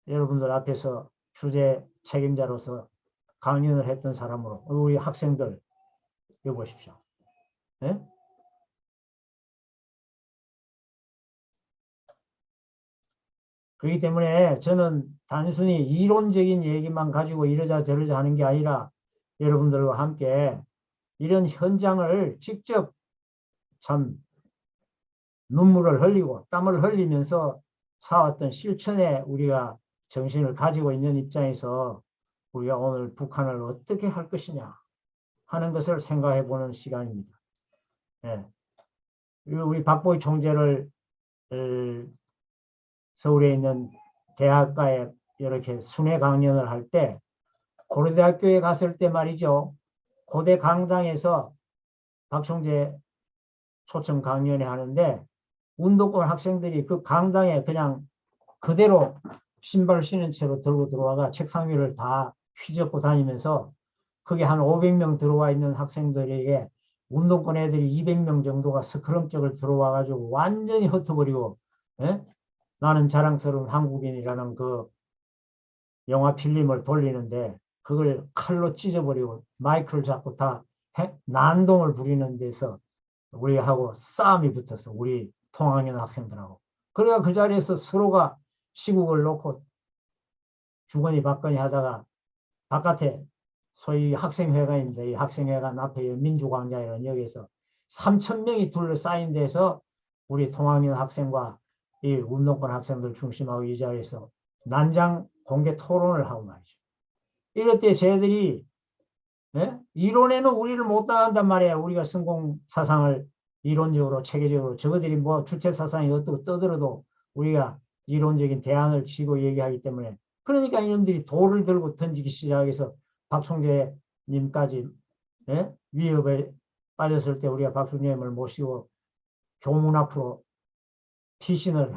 여러분들 앞에서 주제 책임자로서 강연을 했던 사람으로 우리 학생들 여기 보십시오. 네? 그렇기 때문에 저는 단순히 이론적인 얘기만 가지고 이러자 저러자 하는 게 아니라 여러분들과 함께 이런 현장을 직접 참 눈물을 흘리고 땀을 흘리면서 사왔던 실천에 우리가 정신을 가지고 있는 입장에서 우리가 오늘 북한을 어떻게 할 것이냐 하는 것을 생각해 보는 시간입니다. 예. 우리 박보희 총재를 서울에 있는 대학가에 이렇게 순회 강연을 할 때 고려대학교에 갔을 때 말이죠. 고대 강당에서 박 총재 초청 강연회 하는데 운동권 학생들이 그 강당에 그냥 그대로 신발 신은 채로 들고 들어와가 책상 위를 다 휘젓고 다니면서 그게 한 500명 들어와 있는 학생들에게 운동권 애들이 200명 정도가 스크럼쪽을 들어와 가지고 완전히 흩어버리고 나는 자랑스러운 한국인이라는 그 영화 필름을 돌리는데 그걸 칼로 찢어버리고 마이크를 잡고 다 난동을 부리는 데서 우리하고 싸움이 붙었어. 우리 통학년 학생들하고. 그래야 그 자리에서 서로가 시국을 놓고 주거니 받거니 하다가 바깥에 소위 학생회관입니다. 이 학생회관 앞에 민주광장이라는 여기에서 3,000명이 둘러싸인 데서 우리 통학년 학생과 이 운동권 학생들 중심하고 이 자리에서 난장 공개 토론을 하고 말이죠. 이럴 때 쟤들이 이론에는 우리를 못 당한단 말이에요. 우리가 성공 사상을 이론적으로 체계적으로 저거들이 뭐 주체 사상이 어떻고 떠들어도 우리가 이론적인 대안을 쥐고 얘기하기 때문에 그러니까 이놈들이 돌을 들고 던지기 시작해서 박 총재님까지 위협에 빠졌을 때 우리가 박 총재님을 모시고 교문 앞으로 피신을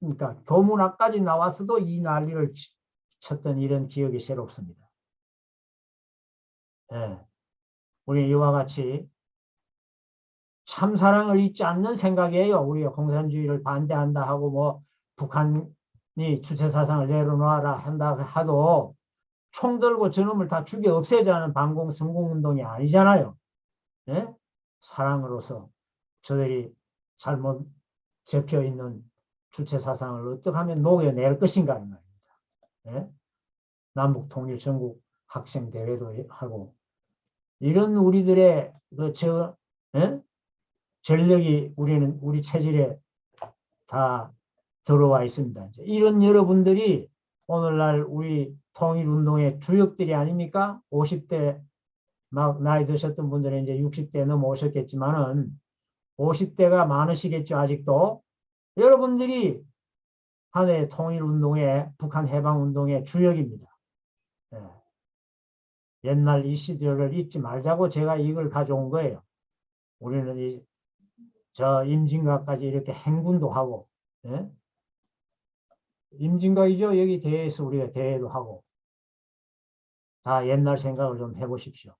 하니까 교문 앞까지 나왔어도 이 난리를 쳤던 이런 기억이 새롭습니다. 우리 이와 같이 참사랑을 잊지 않는 생각이에요. 우리가 공산주의를 반대한다 하고 뭐 북한이 주체사상을 내려놓아라 한다 하도 총 들고 저놈을 다 죽여 없애자는 반공 성공운동이 아니잖아요. 예? 사랑으로서 저들이 잘못 접혀 있는 주체사상을 어떻게 하면 녹여낼 것인가 이 말입니다. 예? 남북통일 전국 학생대회도 하고 이런 우리들의 예? 전력이 우리 체질에 다 들어와 있습니다. 이런 여러분들이 오늘날 우리 통일운동의 주역들이 아닙니까? 50대 막 나이 드셨던 분들은 이제 60대 넘어오셨겠지만은 50대가 많으시겠죠, 아직도. 여러분들이 한해 통일운동의 북한 해방운동의 주역입니다. 예. 옛날 이 시절을 잊지 말자고 제가 이걸 가져온 거예요. 우리는 저 임진각까지 이렇게 행군도 하고, 예? 임진각이죠. 여기 대회에서 우리가 대회도 하고, 다 옛날 생각을 좀 해보십시오.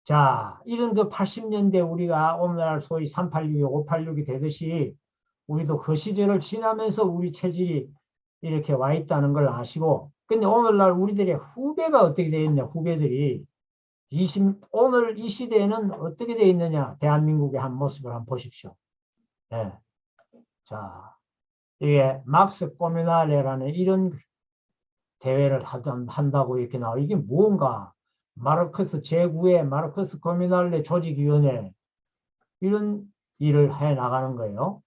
자, 이런 그 80년대 우리가 오늘날 소위 386이 586이 되듯이 우리도 그 시절을 지나면서 우리 체질이 이렇게 와 있다는 걸 아시고, 근데 오늘날 우리들의 후배가 어떻게 되어 있냐, 후배들이. 오늘 이 시대에는 어떻게 되어 있느냐, 대한민국의 한 모습을 한번 보십시오. 네. 자, 이게 막스 꼬미날레라는 이런 대회를 한다고 이렇게 나와. 이게 뭔가, 마르크스 제9의 마르크스 꼬미날레 조직위원회, 이런 일을 해 나가는 거예요.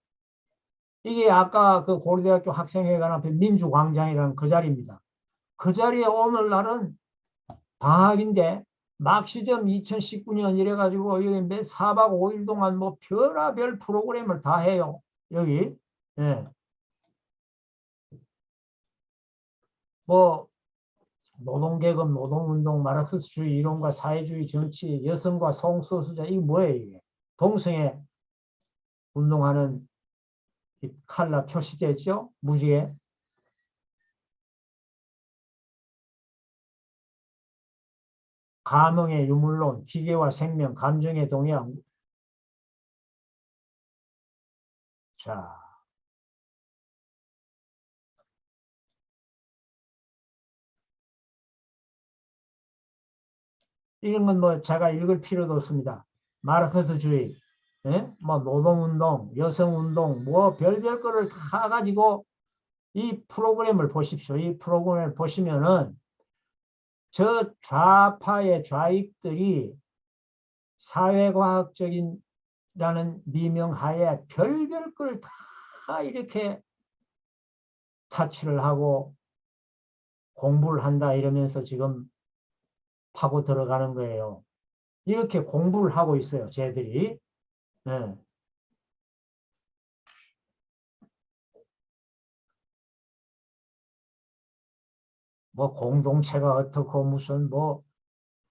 이게 아까 그 고려대학교 학생회관 앞에 민주광장이라는 그 자리입니다. 그 자리에 오늘날은 방학인데 막시점 2019년 이래가지고 여기 몇 4박 5일 동안 뭐 별의별 프로그램을 다 해요. 여기. 예. 뭐 노동계급, 노동운동, 마르크스주의 이론과 사회주의 정치, 여성과 성소수자, 이게 뭐예요 이게? 동성애 운동하는 이 칼라 표시제죠? 무지개. 감흥의 유물론, 기계와 생명, 감정의 동양. 자, 이런 건 뭐 제가 읽을 필요도 없습니다. 마르크스주의, 예? 뭐 노동운동, 여성운동, 뭐 별별 거를 다 가지고 이 프로그램을 보십시오. 이 프로그램을 보시면은 저 좌파의 좌익들이 사회과학적인 라는 미명하에 별별 걸 다 이렇게 타치를 하고 공부를 한다 이러면서 지금 파고 들어가는 거예요. 이렇게 공부를 하고 있어요, 쟤들이. 네. 뭐 공동체가 어떻고 무슨 뭐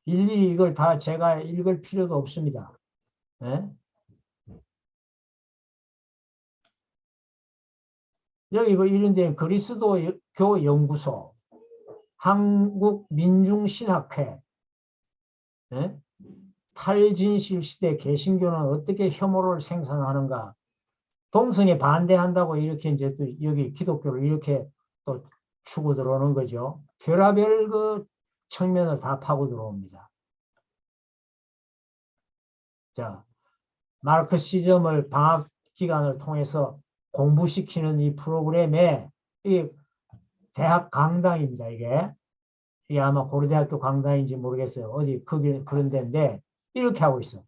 일일이 이걸 다 제가 읽을 필요도 없습니다. 네? 여기 뭐 이런 데 그리스도교 연구소, 한국민중신학회, 네? 탈진실 시대 개신교는 어떻게 혐오를 생산하는가, 동성애 반대한다고 이렇게 이제 또 여기 기독교를 이렇게 또 추고 들어오는 거죠. 별의별 그 측면을 다 파고 들어옵니다. 자, 마르크시즘을 방학 기간을 통해서 공부시키는 이 프로그램에 이 대학 강당입니다. 이게 아마 고려대학교 강당인지 모르겠어요. 어디 그런 데인데 이렇게 하고 있어.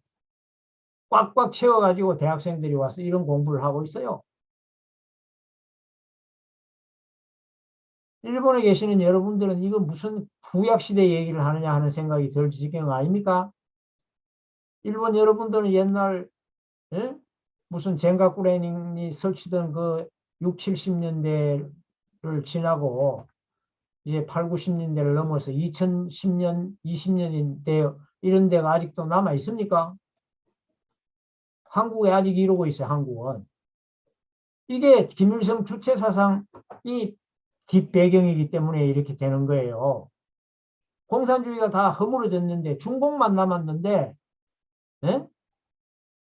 꽉꽉 채워가지고 대학생들이 와서 이런 공부를 하고 있어요. 일본에 계시는 여러분들은 이거 무슨 구약시대 얘기를 하느냐 하는 생각이 들 지경 아닙니까? 일본 여러분들은 옛날 예? 무슨 젠가쿠레닌이 설치던 그 6, 70년대를 지나고 이제 8, 90년대를 넘어서 2010년, 20년인데 이런 데가 아직도 남아 있습니까? 한국에 아직 이러고 있어요, 한국은. 이게 김일성 주체사상이 뒷배경이기 때문에 이렇게 되는 거예요. 공산주의가 다 허물어졌는데 중국만 남았는데 예?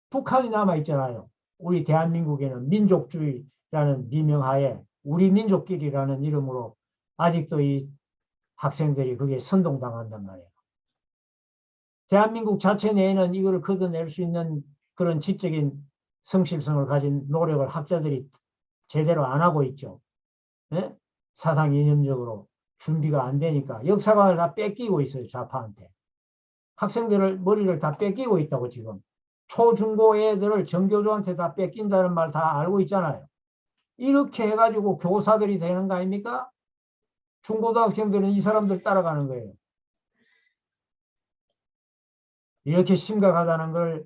북한이 남아있잖아요. 우리 대한민국에는 민족주의라는 미명하에 우리 민족끼리라는 이름으로 아직도 이 학생들이 그게 선동당한단 말이에요. 대한민국 자체 내에는 이걸 걷어낼 수 있는 그런 지적인 성실성을 가진 노력을 학자들이 제대로 안 하고 있죠. 네? 사상 이념적으로 준비가 안 되니까 역사관을 다 뺏기고 있어요. 좌파한테. 학생들을 머리를 다 뺏기고 있다고 지금. 초중고 애들을 정교조한테 다 뺏긴다는 말 다 알고 있잖아요. 이렇게 해가지고 교사들이 되는 거 아닙니까? 중고등학생들은 이 사람들 따라가는 거예요. 이렇게 심각하다는 걸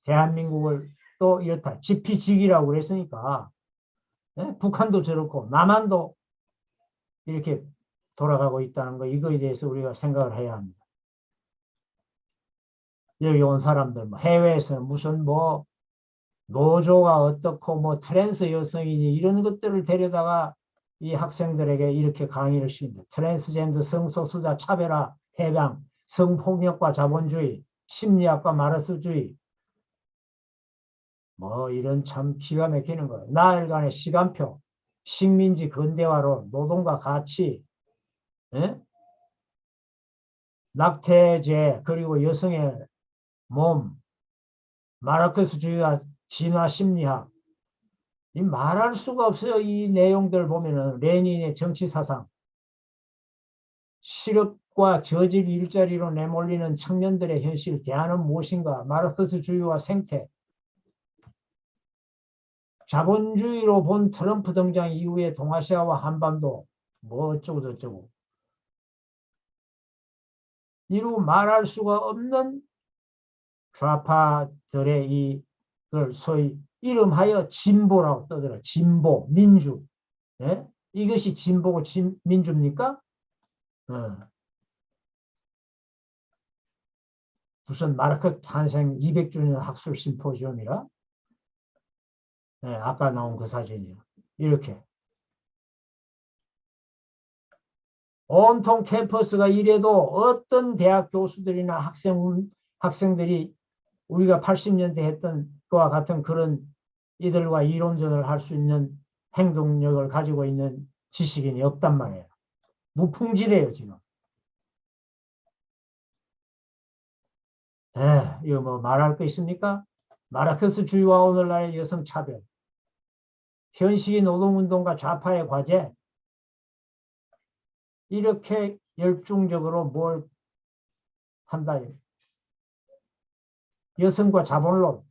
대한민국을 또 이렇다. 지피지기라고 그랬으니까 네? 북한도 저렇고 남한도 이렇게 돌아가고 있다는 거 이거에 대해서 우리가 생각을 해야 합니다. 여기 온 사람들 뭐 해외에서는 무슨 뭐 노조가 어떻고 뭐 트랜스 여성이니 이런 것들을 데려다가 이 학생들에게 이렇게 강의를 시킵니다. 트랜스젠더 성소수자 차별화 해방, 성폭력과 자본주의, 심리학과 마르스주의 뭐 이런 참 기가 막히는 거예요. 나흘간의 시간표, 식민지 근대화로 노동과 가치, 에? 낙태죄 그리고 여성의 몸, 마르크스주의와 진화 심리학 이 말할 수가 없어요. 이 내용들 보면은 레닌의 정치 사상, 실업과 저질 일자리로 내몰리는 청년들의 현실, 대안은 무엇인가, 마르크스주의와 생태, 자본주의로 본 트럼프 등장 이후에 동아시아와 한반도 뭐 어쩌고 저쩌고 이루 말할 수가 없는 좌파들의 이걸 소위 이름하여 진보라고 떠들어. 진보, 민주. 예? 이것이 진보고 민주입니까? 무슨 마르크스 탄생 200주년 학술 심포지움이라? 예, 아까 나온 그 사진이요. 이렇게. 온통 캠퍼스가 이래도 어떤 대학 교수들이나 학생들이 우리가 80년대 했던 것과 같은 그런 이들과 이론전을 할 수 있는 행동력을 가지고 있는 지식인이 없단 말이에요. 무풍지대예요, 지금. 이거 뭐 말할 거 있습니까? 마르크스주의와 오늘날의 여성차별, 현식이 노동운동과 좌파의 과제, 이렇게 열중적으로 뭘 한다. 여성과 자본론,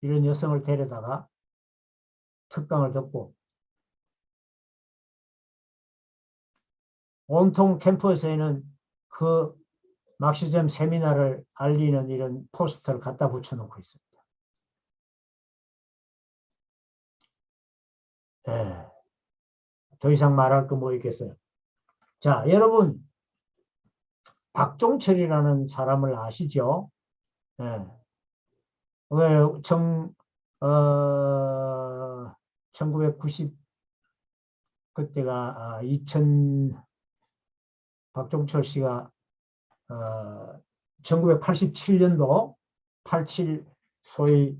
이런 여성을 데려다가 특강을 듣고 온통 캠퍼스에는 그 막시즘 세미나를 알리는 이런 포스터를 갖다 붙여놓고 있습니다. 더 이상 말할 거 뭐 있겠어요. 자, 여러분 박종철이라는 사람을 아시죠? 왜 1990 그때가 2000 박종철 씨가 1987년도 87 소위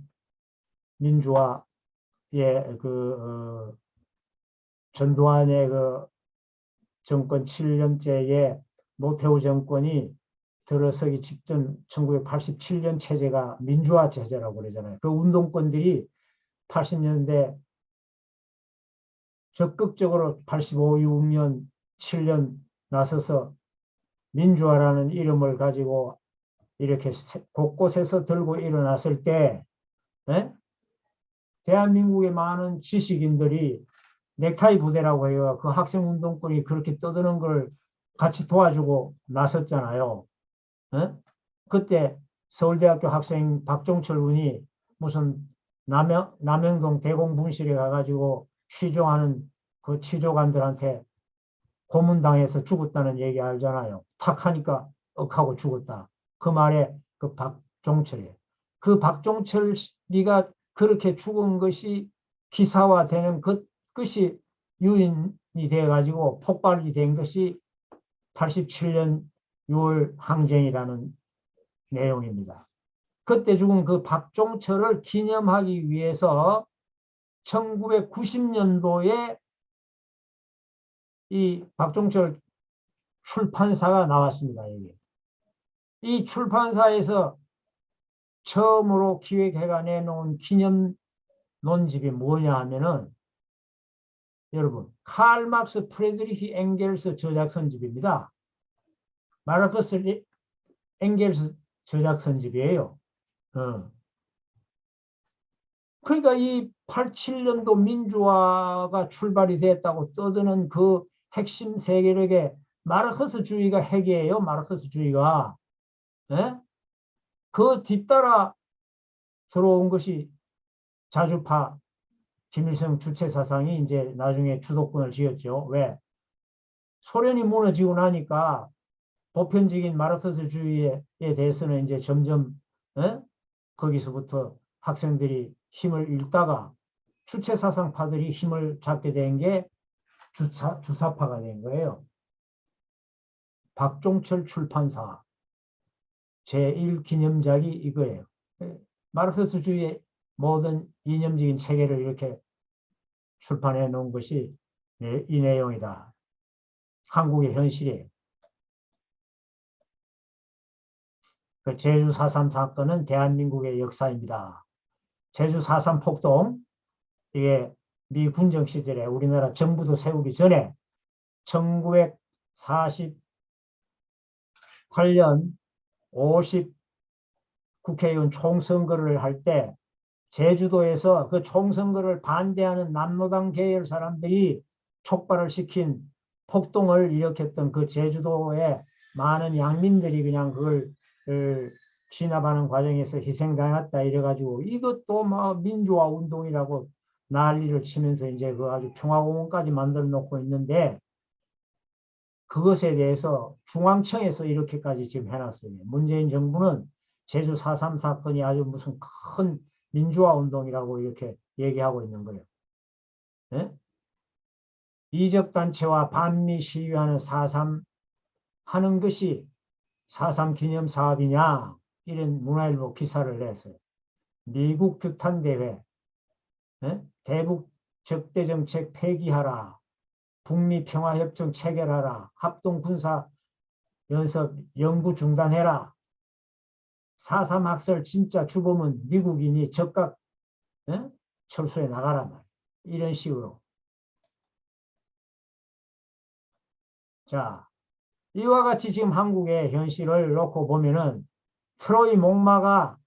민주화의 그 전두환의 그 정권 7년째에 노태우 정권이 들어서기 직전 1987년 체제가 민주화 체제라고 그러잖아요. 그 운동권들이 80년대 적극적으로 85, 6년, 7년 나서서 민주화라는 이름을 가지고 이렇게 곳곳에서 들고 일어났을 때 대한민국의 많은 지식인들이 넥타이 부대라고 해요. 그 학생운동권이 그렇게 떠드는 걸 같이 도와주고 나섰잖아요. 그때 서울대학교 학생 박종철 군이 무슨 남영동 대공분실에 가가지고 취조하는 그 취조관들한테 고문당해서 죽었다는 얘기 알잖아요. 탁 하니까 억하고 죽었다. 그 말에 그 박종철이에요. 그 박종철이가 그렇게 죽은 것이 기사화되는 것이 유인이 돼가지고 폭발이 된 것이 87년 6월 항쟁이라는 내용입니다. 그때 죽은 그 박종철을 기념하기 위해서 1990년도에 이 박종철 출판사가 나왔습니다. 이게. 이 출판사에서 처음으로 기획해가 내놓은 기념 논집이 뭐냐 하면은 여러분 칼 막스 프레드리히 엥겔스 저작선집입니다. 마르크스 엥겔스 저작선집이에요. 그러니까 이 87년도 민주화가 출발이 됐다고 떠드는 그 핵심 세계력의 마르크스주의가 핵이에요. 마르크스주의가. 예? 그 뒤따라 들어온 것이 자주파 김일성 주체 사상이 이제 나중에 주도권을 쥐었죠. 왜? 소련이 무너지고 나니까 보편적인 마르크스주의에 대해서는 이제 점점 거기서부터 학생들이 힘을 잃다가 주체 사상파들이 힘을 잡게 된 게 주사파가 된 거예요. 박종철 출판사 제1기념작이 이거예요. 마르크스주의의 모든 이념적인 체계를 이렇게 출판해 놓은 것이 이 내용이다. 한국의 현실이에요. 그 제주 4.3 사건은 대한민국의 역사입니다. 제주 4.3 폭동, 이게 미 군정 시절에 우리나라 정부도 세우기 전에 1948년 50 국회의원 총선거를 할 때 제주도에서 그 총선거를 반대하는 남로당 계열 사람들이 촉발을 시킨 폭동을 일으켰던 그 제주도의 많은 양민들이 그냥 그걸 진압하는 과정에서 희생당했다 이래가지고 이것도 막 민주화 운동이라고 난리를 치면서 이제 그 아주 평화공원까지 만들어 놓고 있는데 그것에 대해서 중앙청에서 이렇게까지 지금 해놨어요. 문재인 정부는 제주 4.3 사건이 아주 무슨 큰 민주화 운동이라고 이렇게 얘기하고 있는 거예요. 네? 이적단체와 반미 시위하는 4.3 하는 것이 4.3 기념 사업이냐 이런 문화일보 기사를 냈어요. 미국 규탄대회, 대북 적대정책 폐기하라, 북미 평화협정 체결하라, 합동군사연습 연구 중단해라, 4.3 학살 진짜 주범은 미국인이 적각 철수해 나가라 말이에요. 이런 식으로. 자, 이와 같이 지금 한국의 현실을 놓고 보면은 트로이 목마가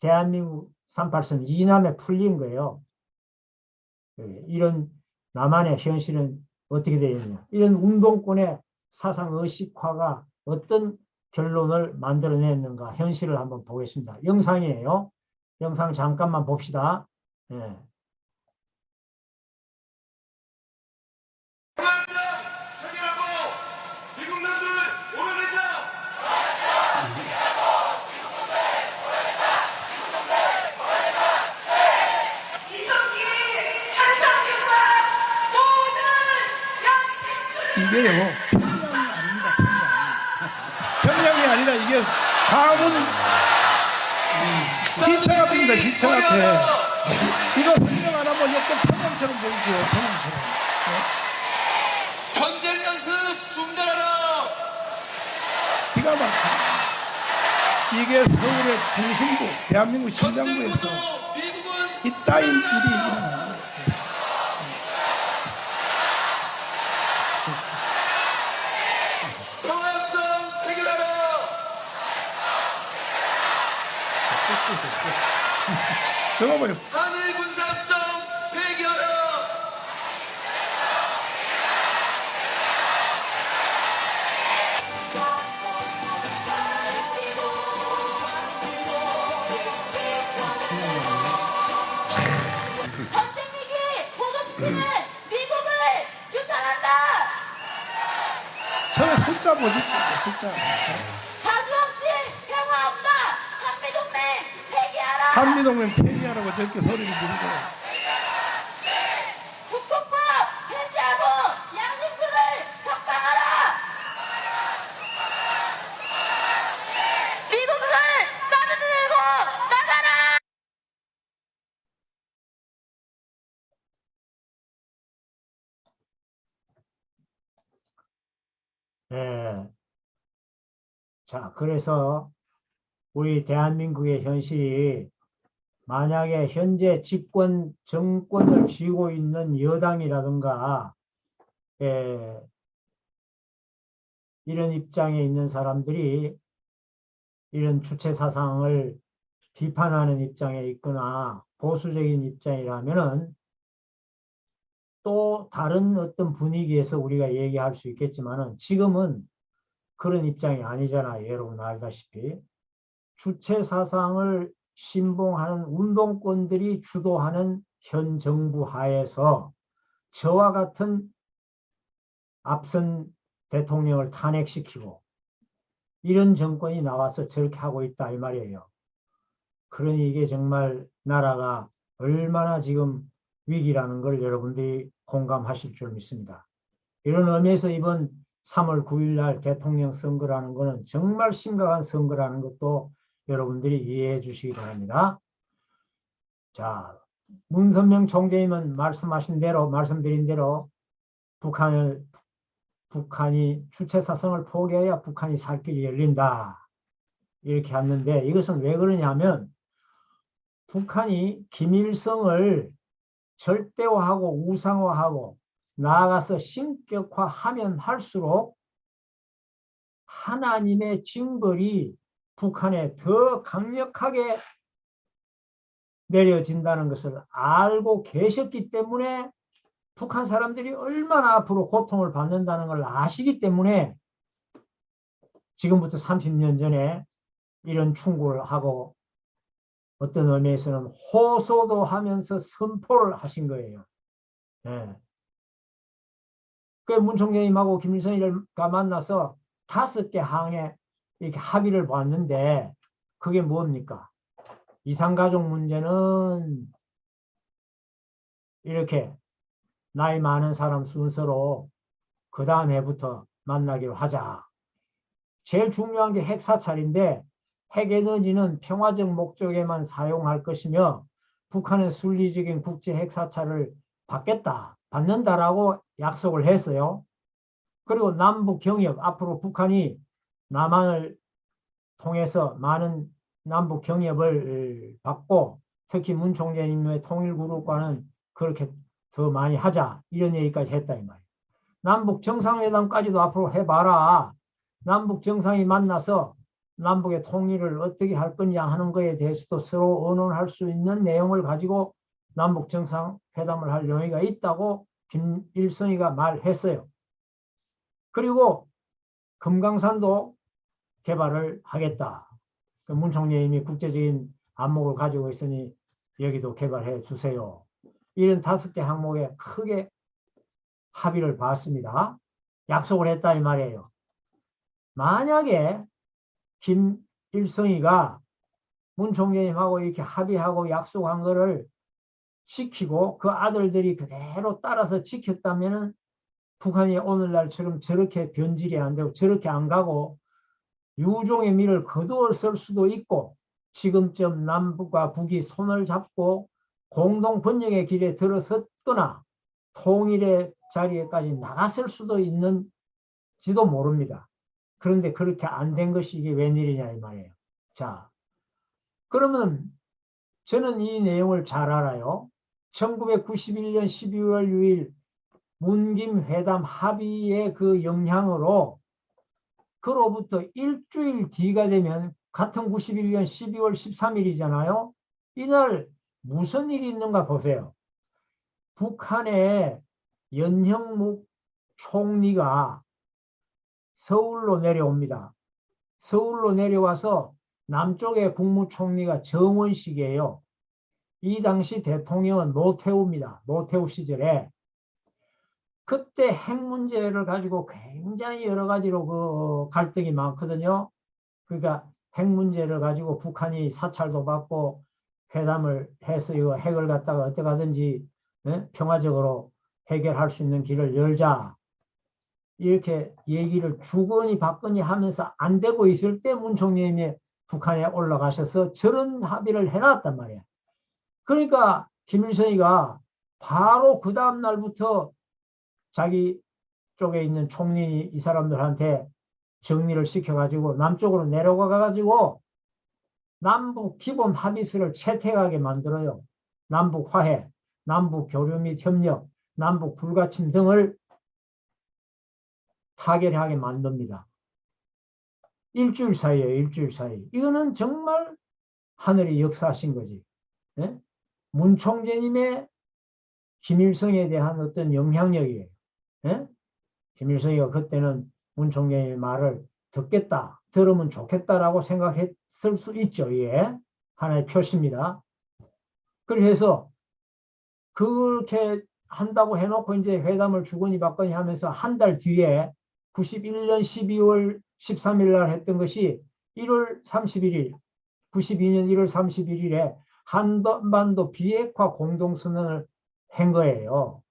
대한민국 38선 이남에 풀린 거예요. 이런 남한의 현실은 어떻게 되어 있냐. 이런 운동권의 사상 의식화가 어떤 결론을 만들어냈는가 현실을 한번 보겠습니다. 영상이에요. 영상 잠깐만 봅시다. 예. 이게요, 평양이 아니라 이게 가문 시청 앞입니다. 시청 앞에. 이거 설명 안 하면 약간 평양처럼 보이죠. 평양처럼. 전쟁 연습 중단하라. 기가 막혀. 이게 서울의 중심부, 대한민국 심장부에서 이따인 일이 일어나는 거예요. 평화협정 체결하라. 저거 봐요. 한일 군사협정 폐기하라. 전쟁위기 보고 싶으면 미국을 규탄한다. 저거 숫자 보십시오. 숫자. 자주 없이 평화 없다. 한미동맹 폐기하라. 한미동맹 폐기하라고 저렇게 소리를 지르고. 국토법 폐지하고 양심수를 석방하라. 미국을 싸들고 예. 자, 그래서 우리 대한민국의 현실이 만약에 현재 집권 정권을 쥐고 있는 여당이라든가 이런 입장에 있는 사람들이 이런 주체 사상을 비판하는 입장에 있거나 보수적인 입장이라면은 또 다른 어떤 분위기에서 우리가 얘기할 수 있겠지만은 지금은 그런 입장이 아니잖아요. 여러분 알다시피 주체 사상을 신봉하는 운동권들이 주도하는 현 정부 하에서 저와 같은 앞선 대통령을 탄핵시키고 이런 정권이 나와서 저렇게 하고 있다 이 말이에요. 그러니 이게 정말 나라가 얼마나 지금 위기라는 걸 여러분들이 공감하실 줄 믿습니다. 이런 의미에서 이번 3월 9일 날 대통령 선거라는 것은 정말 심각한 선거라는 것도 여러분들이 이해해 주시기 바랍니다. 자, 문선명 총재님은 말씀드린 대로 북한이 주체사상을 포기해야 북한이 살 길이 열린다. 이렇게 했는데 이것은 왜 그러냐면 북한이 김일성을 절대화하고 우상화하고 나아가서 신격화하면 할수록 하나님의 징벌이 북한에 더 강력하게 내려진다는 것을 알고 계셨기 때문에 북한 사람들이 얼마나 앞으로 고통을 받는다는 걸 아시기 때문에 지금부터 30년 전에 이런 충고를 하고 어떤 의미에서는 호소도 하면서 선포를 하신 거예요. 그 문 총장님하고 김일성이가 만나서 5개 항에 이렇게 합의를 보았는데 그게 뭡니까? 이산가족 문제는 이렇게 나이 많은 사람 순서로 그 다음 해부터 만나기로 하자. 제일 중요한 게 핵사찰인데 핵에너지는 평화적 목적에만 사용할 것이며 북한은 순리적인 국제 핵사찰을 받는다라고 약속을 했어요. 그리고 남북 경협, 앞으로 북한이 남한을 통해서 많은 남북 경협을 받고 특히 문 총재님의 통일그룹과는 그렇게 더 많이 하자 이런 얘기까지 했다 이 말이에요. 남북 정상회담까지도 앞으로 해봐라. 남북 정상이 만나서 남북의 통일을 어떻게 할 거냐 하는 거에 대해서도 서로 의논할 수 있는 내용을 가지고 남북 정상회담을 할 용의가 있다고 김일성이가 말했어요. 그리고 금강산도 개발을 하겠다. 문 총리님이 국제적인 안목을 가지고 있으니 여기도 개발해 주세요. 이런 5개 항목에 크게 합의를 봤습니다. 약속을 했다 이 말이에요. 만약에 김일성이가 문 총리님하고 이렇게 합의하고 약속한 거를 지키고 그 아들들이 그대로 따라서 지켰다면 북한이 오늘날처럼 저렇게 변질이 안 되고 저렇게 안 가고 유종의 미를 거두어 쓸 수도 있고 지금쯤 남북과 북이 손을 잡고 공동 번영의 길에 들어섰거나 통일의 자리에까지 나갔을 수도 있는지도 모릅니다. 그런데 그렇게 안 된 것이 이게 웬일이냐 이 말이에요. 자, 그러면 저는 이 내용을 잘 알아요. 1991년 12월 6일 문김 회담 합의의 그 영향으로 그로부터 일주일 뒤가 되면 같은 91년 12월 13일이잖아요. 이날 무슨 일이 있는가 보세요. 북한의 연형묵 총리가 서울로 내려옵니다. 서울로 내려와서 남쪽의 국무총리가 정원식이에요. 이 당시 대통령은 노태우입니다. 노태우 시절에. 그때 핵 문제를 가지고 굉장히 여러 가지로 그 갈등이 많거든요. 그러니까 핵 문제를 가지고 북한이 사찰도 받고 회담을 해서 이거 핵을 갖다가 어떻게 하든지 평화적으로 해결할 수 있는 길을 열자. 이렇게 얘기를 주거니 받거니 하면서 안 되고 있을 때 문 총리님이 북한에 올라가셔서 저런 합의를 해놨단 말이야. 그러니까 김일성이가 바로 그 다음 날부터 자기 쪽에 있는 총리 이 사람들한테 정리를 시켜가지고 남쪽으로 내려가가지고 남북 기본 합의서를 채택하게 만들어요. 남북 화해, 남북 교류 및 협력, 남북 불가침 등을 타결하게 만듭니다. 일주일 사이에요. 일주일 사이. 이거는 정말 하늘이 역사하신 거지. 예? 문 총재님의 김일성에 대한 어떤 영향력이에요. 예? 김일성이가 그때는 문 총재님의 말을 듣겠다, 들으면 좋겠다라고 생각했을 수 있죠. 예. 하나의 표시입니다. 그래서 그렇게 한다고 해놓고 이제 회담을 주거니 받거니 하면서 한 달 뒤에 91년 12월 13일 날 했던 것이 1월 31일, 92년 1월 31일에 한반도 비핵화 공동선언을 한 거예요.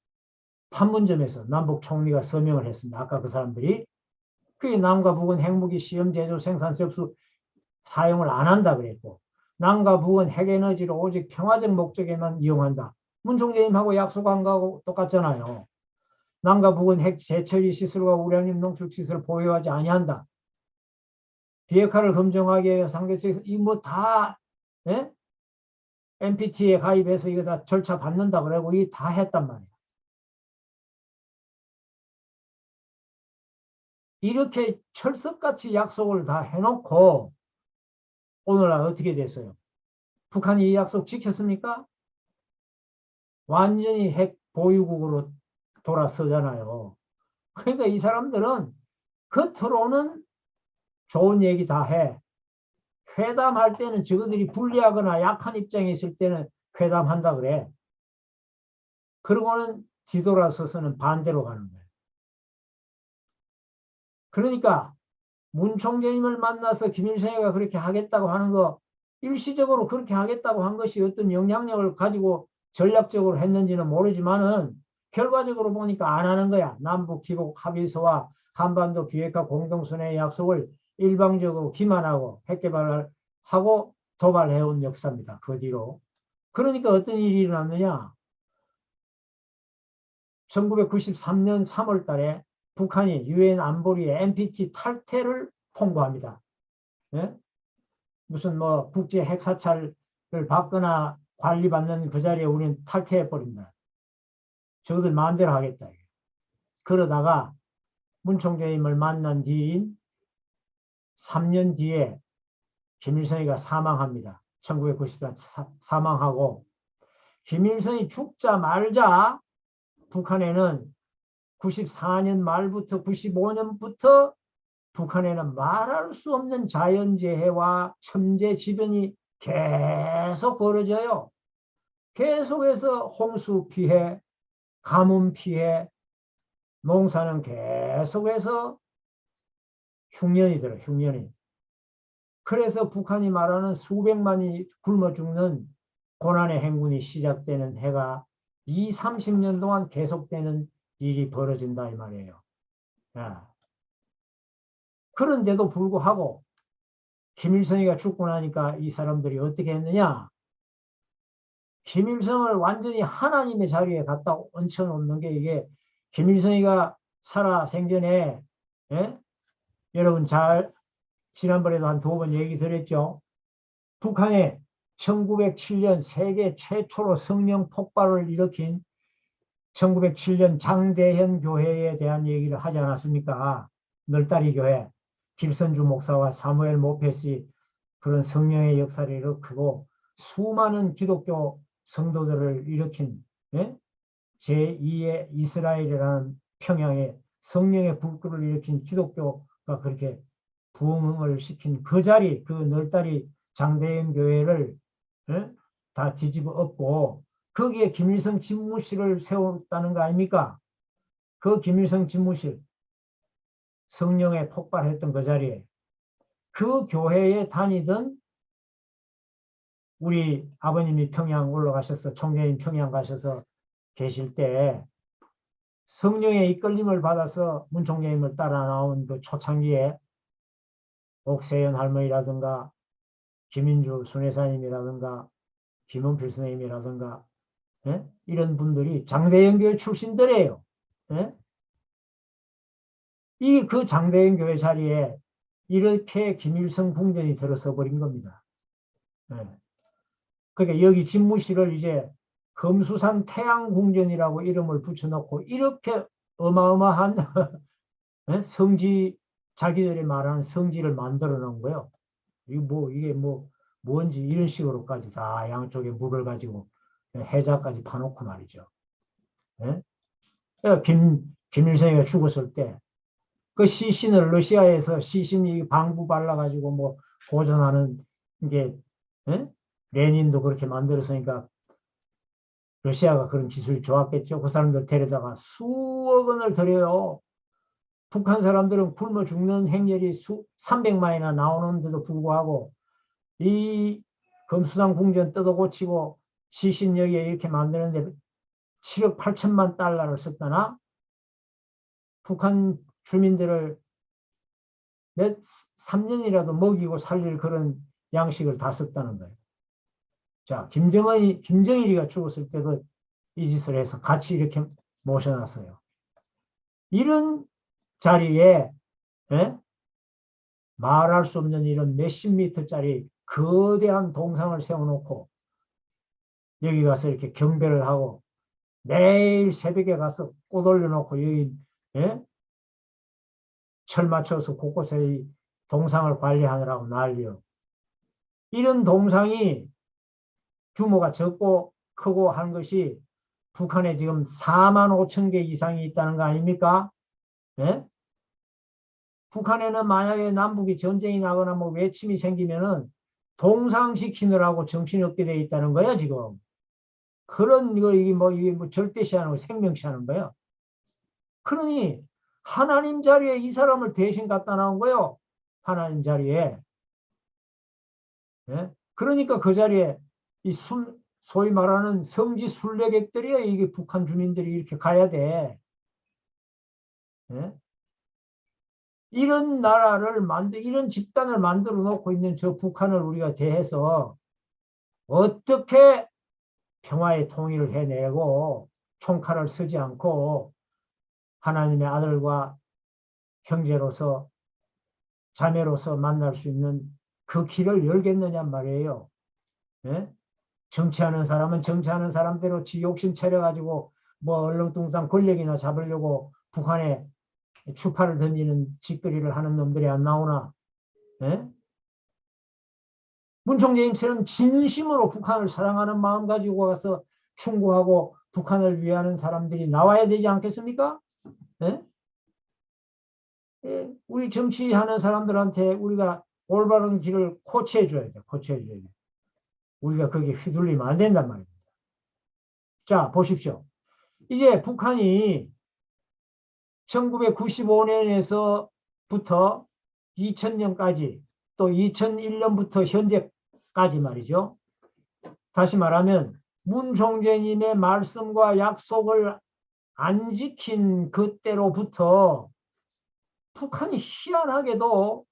판문점에서 남북 총리가 서명을 했습니다. 아까 그 사람들이. 그게 남과 북은 핵무기 시험 제조 생산 접수 사용을 안 한다 그랬고, 남과 북은 핵에너지를 오직 평화적 목적에만 이용한다. 문 총재님하고 약속한 거하고 똑같잖아요. 남과 북은 핵 재처리 시설과 우라늄 농축 시설을 보유하지 아니한다. 비핵화를 검증하기 위해 상대측에서 이 뭐 다 NPT에 가입해서 이거 다 절차 받는다 그러고 이 다 했단 말이야. 이렇게 철석같이 약속을 다 해놓고 오늘날 어떻게 됐어요? 북한이 이 약속 지켰습니까? 완전히 핵 보유국으로 돌아서잖아요. 그러니까 이 사람들은 겉으로는 좋은 얘기 다 해. 회담할 때는 저들이 불리하거나 약한 입장에 있을 때는 회담한다 그래. 그러고는 뒤돌아서서는 반대로 가는 거예요. 그러니까 문 총재님을 만나서 김일성이가 그렇게 하겠다고 하는 거, 일시적으로 그렇게 하겠다고 한 것이 어떤 영향력을 가지고 전략적으로 했는지는 모르지만은 결과적으로 보니까 안 하는 거야. 남북 기복 합의서와 한반도 비핵화 공동선언의 약속을 일방적으로 기만하고 핵개발을 하고 도발해온 역사입니다. 그 뒤로. 그러니까 어떤 일이 일어났느냐. 1993년 3월 달에 북한이 유엔 안보리의 NPT 탈퇴를 통보합니다. 예? 무슨 뭐 국제 핵사찰을 받거나 관리받는 그 자리에 우리는 탈퇴해버린다. 저들 마음대로 하겠다. 그러다가 문 총재님을 만난 뒤인 3년 뒤에 김일성이가 사망합니다. 1994년 사망하고, 김일성이 죽자 말자 북한에는 94년 말부터 95년부터 북한에는 말할 수 없는 자연재해와 천재지변이 계속 벌어져요. 계속해서 홍수 피해, 가뭄 피해, 농사는 계속해서 흉년이 들어요. 흉년이. 그래서 북한이 말하는 수백만이 굶어 죽는 고난의 행군이 시작되는 해가 20, 30년 동안 계속되는 일이 벌어진다 이 말이에요. 야. 그런데도 불구하고 김일성이가 죽고 나니까 이 사람들이 어떻게 했느냐. 김일성을 완전히 하나님의 자리에 갖다 얹혀놓는 게 이게 김일성이가 살아 생전에 여러분 잘 지난번에도 한 2번 얘기 드렸죠. 북한에 1907년 세계 최초로 성령 폭발을 일으킨 1907년 장대현 교회에 대한 얘기를 하지 않았습니까? 널다리 교회, 김선주 목사와 사무엘 모페시 그런 성령의 역사를 일으키고 수많은 기독교 성도들을 일으킨 제2의 이스라엘이라는 평양에 성령의 불길을 일으킨 기독교가 그렇게 부흥을 시킨 그 자리, 그 널다리 장대현 교회를 다 뒤집어 엎고 거기에 김일성 집무실을 세웠다는 거 아닙니까? 그 김일성 집무실, 성령에 폭발했던 그 자리에 그 교회에 다니던 우리 아버님이 평양 올라가셔서 총재님 평양 가셔서 계실 때 성령의 이끌림을 받아서 문 총재님을 따라 나온 그 초창기에 옥세연 할머니라든가 김인주 순회사님이라든가 김원필 선생님이라든가 이런 분들이 장대현 교회 출신들이에요. 이 그 장대현 교회 자리에 이렇게 김일성 궁전이 들어서 버린 겁니다. 예. 그러니까 여기 집무실을 이제 금수산 태양궁전이라고 이름을 붙여놓고 이렇게 어마어마한 성지, 자기들이 말하는 성지를 만들어 놓은 거예요. 이게 뭔지 이런 식으로까지 다 양쪽에 물을 가지고 해자까지 파놓고 말이죠. 예? 김일성이가 죽었을 때 그 시신을 러시아에서 시신이 방부 발라가지고 뭐 보존하는 게, 예? 레닌도 그렇게 만들었으니까 러시아가 그런 기술이 좋았겠죠. 그 사람들 데려다가 수억 원을 들여요. 북한 사람들은 굶어 죽는 행렬이 300만이나 나오는데도 불구하고 이 금수산 궁전 뜯어 고치고 시신 여기에 이렇게 만드는데 7억 8천만 달러를 썼다나 북한 주민들을 3년이라도 먹이고 살릴 그런 양식을 다 썼다는 거예요. 자, 김정일이가 죽었을 때도 이 짓을 해서 같이 이렇게 모셔놨어요. 이런 자리에, 예? 말할 수 없는 이런 몇십 미터짜리 거대한 동상을 세워놓고 여기 가서 이렇게 경배를 하고 매일 새벽에 가서 꽃 올려놓고 여기, 예? 철 맞춰서 곳곳에 이 동상을 관리하느라고 난리요. 이런 동상이 규모가 적고 크고 한 것이 북한에 지금 4만 5천 개 이상이 있다는 거 아닙니까? 예? 북한에는 만약에 남북이 전쟁이 나거나 뭐 외침이 생기면은 동상 지키느라고 정신이 없게 돼 있다는 거야, 지금. 그런 이게 뭐 절대시하는 거, 생명시하는 거야. 그러니 하나님 자리에 이 사람을 대신 갖다 놓은 거예요. 하나님 자리에. 예? 그러니까 그 자리에 소위 말하는 성지 순례객들이야. 이게 북한 주민들이 이렇게 가야 돼. 예? 이런 나라를 이런 집단을 만들어 놓고 있는 저 북한을 우리가 대해서 어떻게 평화의 통일을 해내고 총칼을 쓰지 않고 하나님의 아들과 형제로서 자매로서 만날 수 있는 그 길을 열겠느냐 말이에요. 예? 정치하는 사람은 정치하는 사람대로 지 욕심 차려가지고 뭐 얼렁뚱땅 권력이나 잡으려고 북한에 추파를 던지는 짓거리를 하는 놈들이 안 나오나? 예? 문총재님처럼 진심으로 북한을 사랑하는 마음 가지고 가서 충고하고 북한을 위하는 사람들이 나와야 되지 않겠습니까? 예? 예, 우리 정치하는 사람들한테 우리가 올바른 길을 코치해 줘야 돼. 코치해 줘야 돼. 우리가 거기에 휘둘리면 안 된단 말입니다. 자, 보십시오. 이제 북한이 1995년에서부터 2000년까지 또 2001년부터 현재까지 말이죠. 다시 말하면 문 총재님의 말씀과 약속을 안 지킨 그때로부터 북한이 희한하게도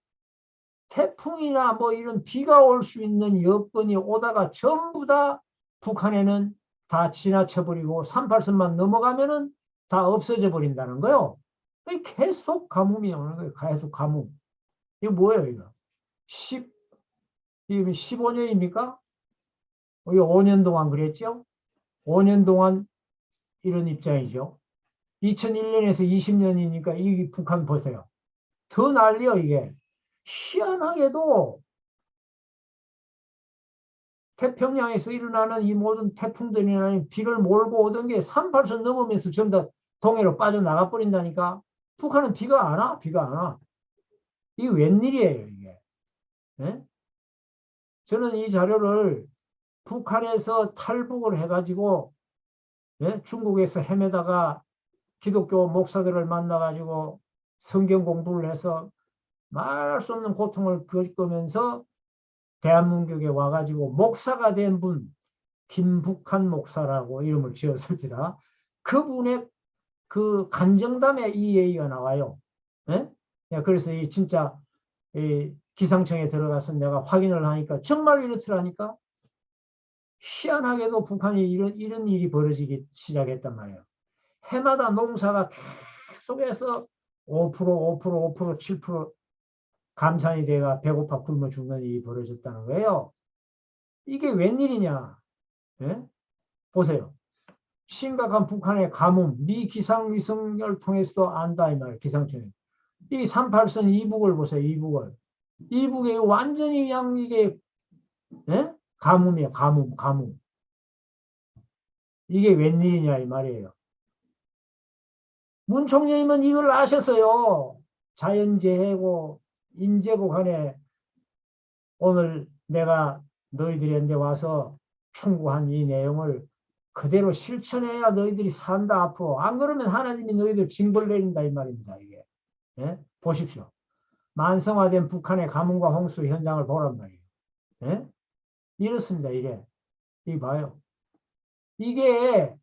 태풍이나 뭐 이런 비가 올 수 있는 여건이 오다가 전부 다 북한에는 다 지나쳐버리고 38선만 넘어가면은 다 없어져 버린다는 거요. 계속 가뭄이 오는 거예요. 계속 가뭄. 이거 뭐예요, 이거? 15년입니까? 이거 5년 동안 그랬죠? 5년 동안 이런 입장이죠. 2001년에서 20년이니까 이 북한 보세요. 더 난리요, 이게. 희한하게도 태평양에서 일어나는 이 모든 태풍들이나 비를 몰고 오던 게 38선 넘으면서 전부 다 동해로 빠져나가 버린다니까. 북한은 비가 안 와, 비가 안 와. 이게 웬일이에요, 이게. 네? 저는 이 자료를 북한에서 탈북을 해가지고 네? 중국에서 헤매다가 기독교 목사들을 만나가지고 성경 공부를 해서 말할 수 없는 고통을 겪으면서 대한민국에 와가지고 목사가 된 분, 김북한 목사라고 이름을 지었습니다. 그분의 그 간정담에 이 얘기가 나와요. 네? 그래서 이 진짜 이 기상청에 들어가서 내가 확인을 하니까 정말 이렇더라니까. 희한하게도 북한이 이런 일이 벌어지기 시작했단 말이에요. 해마다 농사가 계속해서 5%, 7% 감산이 돼가 배고파 굶어 죽는 일이 벌어졌다는 거예요. 이게 웬일이냐? 예? 보세요. 심각한 북한의 가뭄, 미 기상위성을 통해서 안다 이 말이에요. 기상청에. 이 38선 이북을 보세요. 이북을. 이북에 완전히 그냥 이게 예? 가뭄이에요. 가뭄. 이게 웬일이냐 이 말이에요. 문 총리님은 이걸 아셨어요. 자연재해고 인재고 간에 오늘 내가 너희들한테 와서 충고한 이 내용을 그대로 실천해야 너희들이 산다 앞으로. 안 그러면 하나님이 너희들 징벌 내린다 이 말입니다. 이게. 예? 보십시오. 만성화된 북한의 가뭄과 홍수 현장을 보란 말이에요. 예? 이렇습니다. 이게. 이거 봐요. 이게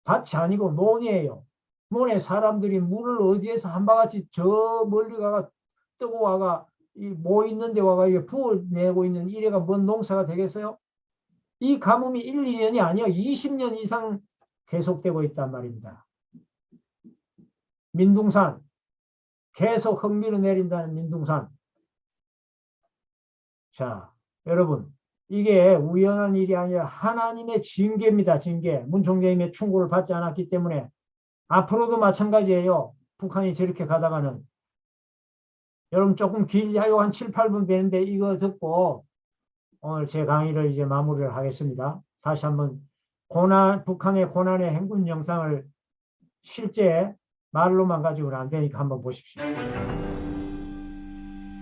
밭이 아니고 논이에요. 논에 사람들이 물을 어디에서 한바같이 저 멀리 가가 뜨고 와가 뭐 있는데 와가 이게 부어내고 있는 이래가 뭔 농사가 되겠어요? 이 가뭄이 1, 2년이 아니야 20년 이상 계속되고 있단 말입니다. 민둥산 계속 흙밀어 내린다는 민둥산. 자, 여러분 이게 우연한 일이 아니라 하나님의 징계입니다. 징계. 문 총장님의 충고를 받지 않았기 때문에 앞으로도 마찬가지예요. 북한이 저렇게 가다가는. 여러분 조금 길어요. 한 7, 8분 되는데 이거 듣고 오늘 제 강의를 이제 마무리를 하겠습니다. 다시 한번 북한의 고난의 행군 영상을 실제 말로만 가지고는 안 되니까 한번 보십시오.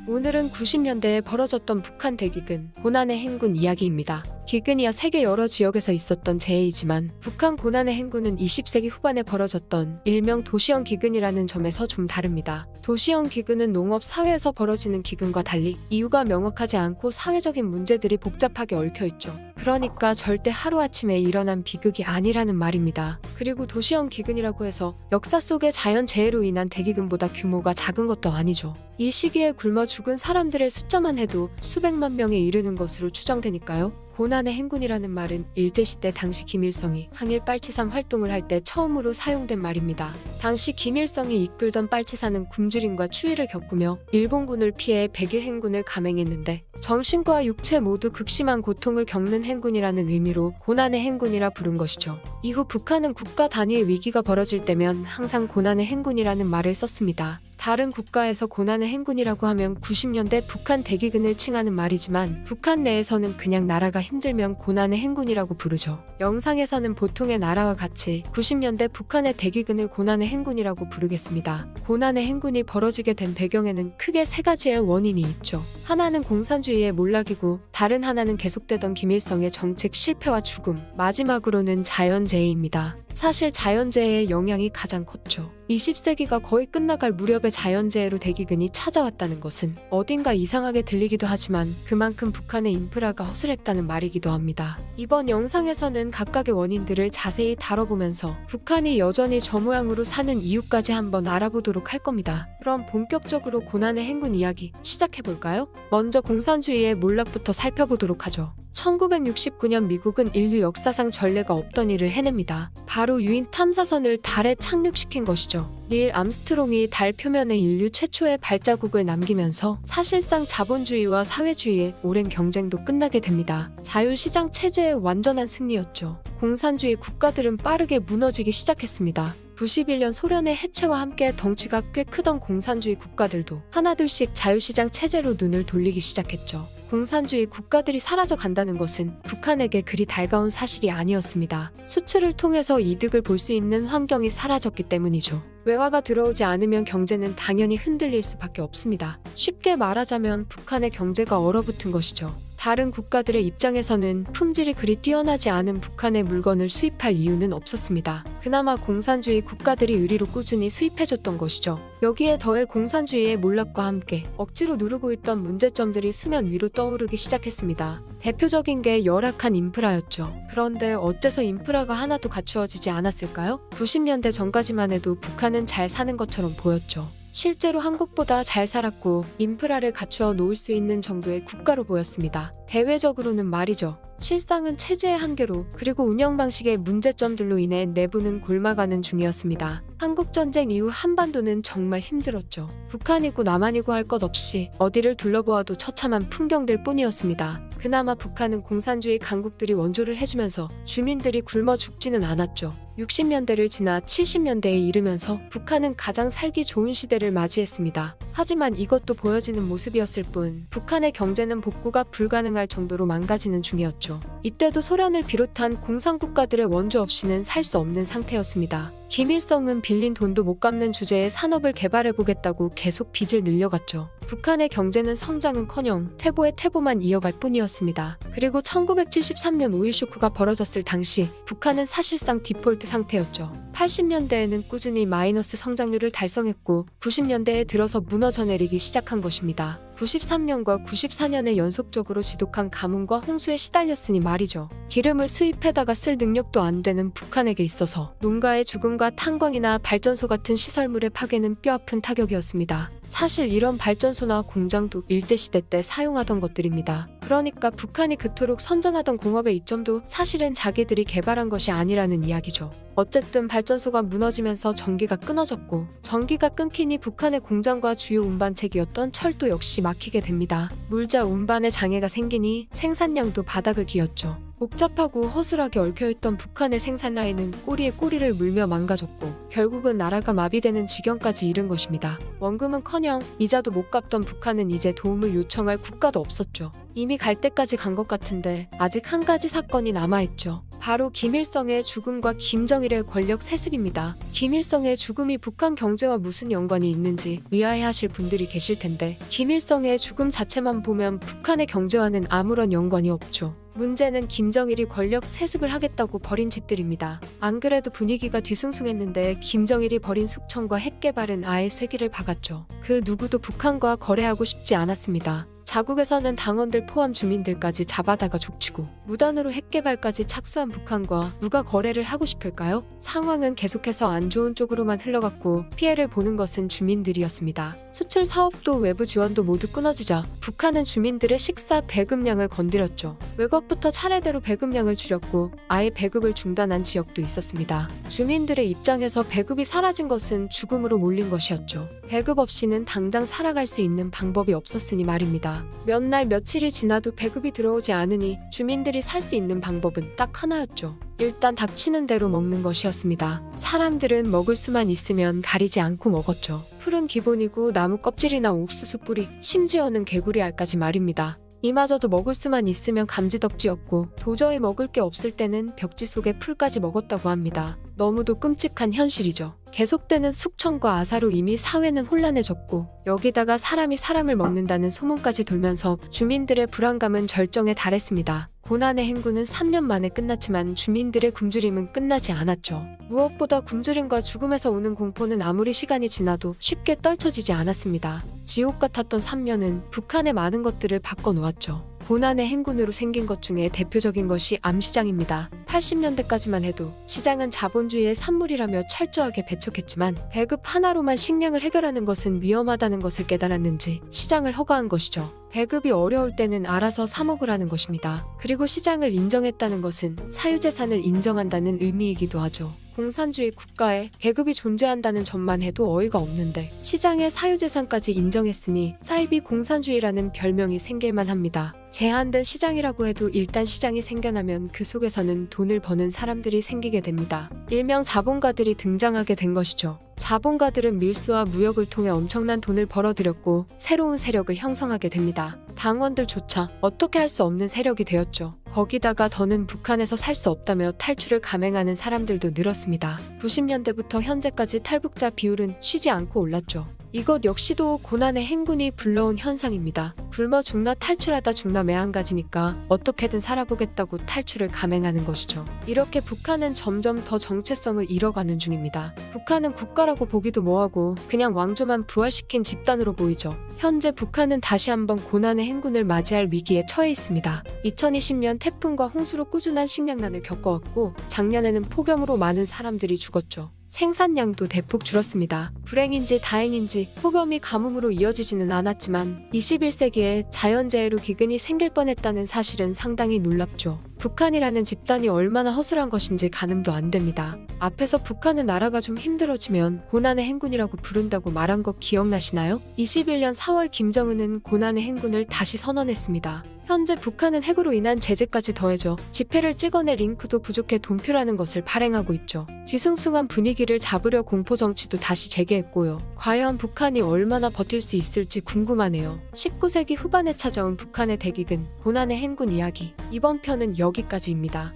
오늘은 90년대에 벌어졌던 북한 대기근, 고난의 행군 이야기입니다. 기근이야 세계 여러 지역에서 있었던 재해이지만 북한 고난의 행군은 20세기 후반에 벌어졌던 일명 도시형 기근이라는 점에서 좀 다릅니다. 도시형 기근은 농업 사회에서 벌어지는 기근과 달리 이유가 명확하지 않고 사회적인 문제들이 복잡하게 얽혀있죠. 그러니까 절대 하루아침에 일어난 비극이 아니라는 말입니다. 그리고 도시형 기근이라고 해서 역사 속의 자연재해로 인한 대기근보다 규모가 작은 것도 아니죠. 이 시기에 굶어 죽은 사람들의 숫자만 해도 수백만 명에 이르는 것으로 추정되니까요. 고난의 행군이라는 말은 일제시대 당시 김일성이 항일 빨치산 활동을 할 때 처음으로 사용된 말입니다. 당시 김일성이 이끌던 빨치산은 굶주림과 추위를 겪으며 일본군을 피해 백일 행군을 감행했는데 정신과 육체 모두 극심한 고통을 겪는 행군이라는 의미로 고난의 행군이라 부른 것이죠. 이후 북한은 국가 단위의 위기가 벌어질 때면 항상 고난의 행군이라는 말을 썼습니다. 다른 국가에서 고난의 행군이라고 하면 90년대 북한 대기근을 칭하는 말이지만 북한 내에서는 그냥 나라가 힘들면 고난의 행군이라고 부르죠. 영상에서는 보통의 나라와 같이 90년대 북한의 대기근을 고난의 행군이라고 부르겠습니다. 고난의 행군이 벌어지게 된 배경에는 크게 세 가지의 원인이 있죠. 하나는 공산주의의 몰락이고 다른 하나는 계속되던 김일성의 정책 실패와 죽음, 마지막으로는 자연재해입니다. 사실 자연재해의 영향이 가장 컸죠. 20세기가 거의 끝나갈 무렵에 자연재해로 대기근이 찾아왔다는 것은 어딘가 이상하게 들리기도 하지만 그만큼 북한의 인프라가 허술했다는 말이기도 합니다. 이번 영상에서는 각각의 원인들을 자세히 다뤄보면서 북한이 여전히 저 모양으로 사는 이유까지 한번 알아보도록 할 겁니다. 그럼 본격적으로 고난의 행군 이야기 시작해볼까요? 먼저 공산주의의 몰락부터 살펴보도록 하죠. 1969년 미국은 인류 역사상 전례가 없던 일을 해냅니다. 바로 유인 탐사선을 달에 착륙시킨 것이죠. 닐 암스트롱이 달 표면에 인류 최초의 발자국을 남기면서 사실상 자본주의와 사회주의의 오랜 경쟁도 끝나게 됩니다. 자유시장 체제의 완전한 승리였죠. 공산주의 국가들은 빠르게 무너지기 시작했습니다. 91년 소련의 해체와 함께 덩치가 꽤 크던 공산주의 국가들도 하나둘씩 자유시장 체제로 눈을 돌리기 시작했죠. 공산주의 국가들이 사라져 간다는 것은 북한에게 그리 달가운 사실이 아니었습니다. 수출을 통해서 이득을 볼 수 있는 환경이 사라졌기 때문이죠. 외화가 들어오지 않으면 경제는 당연히 흔들릴 수밖에 없습니다. 쉽게 말하자면 북한의 경제가 얼어붙은 것이죠. 다른 국가들의 입장에서는 품질이 그리 뛰어나지 않은 북한의 물건을 수입할 이유는 없었습니다. 그나마 공산주의 국가들이 의리로 꾸준히 수입해줬던 것이죠. 여기에 더해 공산주의의 몰락과 함께 억지로 누르고 있던 문제점들이 수면 위로 떠오르기 시작했습니다. 대표적인 게 열악한 인프라였죠. 그런데 어째서 인프라가 하나도 갖추어지지 않았을까요? 90년대 전까지만 해도 북한은 잘 사는 것처럼 보였죠. 실제로 한국보다 잘 살았고 인프라를 갖추어 놓을 수 있는 정도의 국가로 보였습니다. 대외적으로는 말이죠. 실상은 체제의 한계로 그리고 운영 방식의 문제점들로 인해 내부는 곪아가는 중이었습니다. 한국전쟁 이후 한반도는 정말 힘들었죠. 북한이고 남한이고 할 것 없이 어디를 둘러보아도 처참한 풍경들 뿐이었습니다. 그나마 북한은 공산주의 강국들이 원조를 해주면서 주민들이 굶어 죽지는 않았죠. 60년대를 지나 70년대에 이르면서 북한은 가장 살기 좋은 시대를 맞이했습니다. 하지만 이것도 보여지는 모습이었을 뿐 북한의 경제는 복구가 불가능할 정도로 망가지는 중이었죠. 이때도 소련을 비롯한 공산국가들의 원조 없이는 살 수 없는 상태였습니다. 김일성은 빌린 돈도 못 갚는 주제에 산업을 개발해보겠다고 계속 빚을 늘려갔죠. 북한의 경제는 성장은커녕 퇴보의 퇴보만 이어갈 뿐이었습니다. 그리고 1973년 5.1 쇼크가 벌어졌을 당시 북한은 사실상 디폴트 상태였죠. 80년대에는 꾸준히 마이너스 성장률을 달성했고 90년대에 들어서 무너져 내리기 시작한 것입니다. 93년과 94년에 연속적으로 지독한 가뭄과 홍수에 시달렸으니 말이죠. 기름을 수입해다가 쓸 능력도 안 되는 북한에게 있어서 농가의 죽음과 탄광이나 발전소 같은 시설물의 파괴는 뼈아픈 타격이었습니다. 사실 이런 발전소나 공장도 일제시대 때 사용하던 것들입니다. 그러니까 북한이 그토록 선전하던 공업의 이점도 사실은 자기들이 개발한 것이 아니라는 이야기죠. 어쨌든 발전소가 무너지면서 전기가 끊어졌고 전기가 끊기니 북한의 공장과 주요 운반책이었던 철도 역시 막히게 됩니다. 물자 운반에 장애가 생기니 생산량도 바닥을 기었죠. 복잡하고 허술하게 얽혀있던 북한의 생산 라인은 꼬리에 꼬리를 물며 망가졌고 결국은 나라가 마비되는 지경까지 이른 것입니다. 원금은커녕 이자도 못 갚던 북한은 이제 도움을 요청할 국가도 없었죠. 이미 갈 때까지 간 것 같은데 아직 한 가지 사건이 남아있죠. 바로 김일성의 죽음과 김정일의 권력 세습입니다. 김일성의 죽음이 북한 경제와 무슨 연관이 있는지 의아해하실 분들이 계실 텐데 김일성의 죽음 자체만 보면 북한의 경제와는 아무런 연관이 없죠. 문제는 김정일이 권력 세습을 하겠다고 벌인 짓들입니다. 안 그래도 분위기가 뒤숭숭했는데 김정일이 벌인 숙청과 핵개발은 아예 쐐기를 박았죠. 그 누구도 북한과 거래하고 싶지 않았습니다. 자국에서는 당원들 포함 주민들까지 잡아다가 족치고 무단으로 핵개발까지 착수한 북한과 누가 거래를 하고 싶을까요? 상황은 계속해서 안 좋은 쪽으로만 흘러갔고 피해를 보는 것은 주민들이었습니다. 수출 사업도 외부 지원도 모두 끊어지자 북한은 주민들의 식사 배급량을 건드렸죠. 외곽부터 차례대로 배급량을 줄였고 아예 배급을 중단한 지역도 있었습니다. 주민들의 입장에서 배급이 사라진 것은 죽음으로 몰린 것이었죠. 배급 없이는 당장 살아갈 수 있는 방법이 없었으니 말입니다. 몇 날 며칠이 지나도 배급이 들어오지 않으니 주민들이 살 수 있는 방법은 딱 하나였죠. 일단 닥치는 대로 먹는 것이었습니다. 사람들은 먹을 수만 있으면 가리지 않고 먹었죠. 풀은 기본이고 나무 껍질이나 옥수수 뿌리, 심지어는 개구리 알까지 말입니다. 이마저도 먹을 수만 있으면 감지덕지였고 도저히 먹을 게 없을 때는 벽지 속의 풀까지 먹었다고 합니다. 너무도 끔찍한 현실이죠. 계속되는 숙청과 아사로 이미 사회는 혼란해졌고 여기다가 사람이 사람을 먹는다는 소문까지 돌면서 주민들의 불안감은 절정에 달했습니다. 고난의 행군은 3년 만에 끝났지만 주민들의 굶주림은 끝나지 않았죠. 무엇보다 굶주림과 죽음에서 오는 공포는 아무리 시간이 지나도 쉽게 떨쳐지지 않았습니다. 지옥 같았던 3년은 북한의 많은 것들을 바꿔놓았죠. 고난의 행군으로 생긴 것 중에 대표적인 것이 암시장입니다. 80년대까지만 해도 시장은 자본주의의 산물이라며 철저하게 배척했지만 배급 하나로만 식량을 해결하는 것은 위험하다는 것을 깨달았는지 시장을 허가한 것이죠. 배급이 어려울 때는 알아서 사 먹으라는 것입니다. 그리고 시장을 인정했다는 것은 사유재산을 인정한다는 의미이기도 하죠. 공산주의 국가에 계급이 존재한다는 점만 해도 어이가 없는데 시장의 사유재산까지 인정했으니 사이비 공산주의라는 별명이 생길만 합니다. 제한된 시장이라고 해도 일단 시장이 생겨나면 그 속에서는 돈을 버는 사람들이 생기게 됩니다. 일명 자본가들이 등장하게 된 것이죠. 자본가들은 밀수와 무역을 통해 엄청난 돈을 벌어들였고 새로운 세력을 형성하게 됩니다. 당원들조차 어떻게 할 수 없는 세력이 되었죠. 거기다가 더는 북한에서 살 수 없다며 탈출을 감행하는 사람들도 늘었습니다. 90년대부터 현재까지 탈북자 비율은 쉬지 않고 올랐죠. 이것 역시도 고난의 행군이 불러온 현상입니다. 굶어 죽나 탈출하다 죽나 매한가지니까 어떻게든 살아보겠다고 탈출을 감행하는 것이죠. 이렇게 북한은 점점 더 정체성을 잃어가는 중입니다. 북한은 국가라고 보기도 뭐하고 그냥 왕조만 부활시킨 집단으로 보이죠. 현재 북한은 다시 한번 고난의 행군을 맞이할 위기에 처해 있습니다. 2020년 태풍과 홍수로 꾸준한 식량난을 겪어왔고 작년에는 폭염으로 많은 사람들이 죽었죠. 생산량도 대폭 줄었습니다. 불행인지 다행인지 폭염이 가뭄으로 이어지지는 않았지만 21세기에 자연재해로 기근이 생길 뻔했다는 사실은 상당히 놀랍죠. 북한이라는 집단이 얼마나 허술한 것인지 가늠도 안 됩니다. 앞에서 북한은 나라가 좀 힘들어지면 고난의 행군이라고 부른다고 말한 거 기억나시나요? 21년 4월 김정은은 고난의 행군을 다시 선언했습니다. 현재 북한은 핵으로 인한 제재까지 더해져 지폐를 찍어낼 잉크도 부족해 돈표라는 것을 발행하고 있죠. 뒤숭숭한 분위기를 잡으려 공포 정치도 다시 재개했고요. 과연 북한이 얼마나 버틸 수 있을지 궁금하네요. 19세기 후반에 찾아온 북한의 대기근, 고난의 행군 이야기. 이번 편은 여기까지입니다.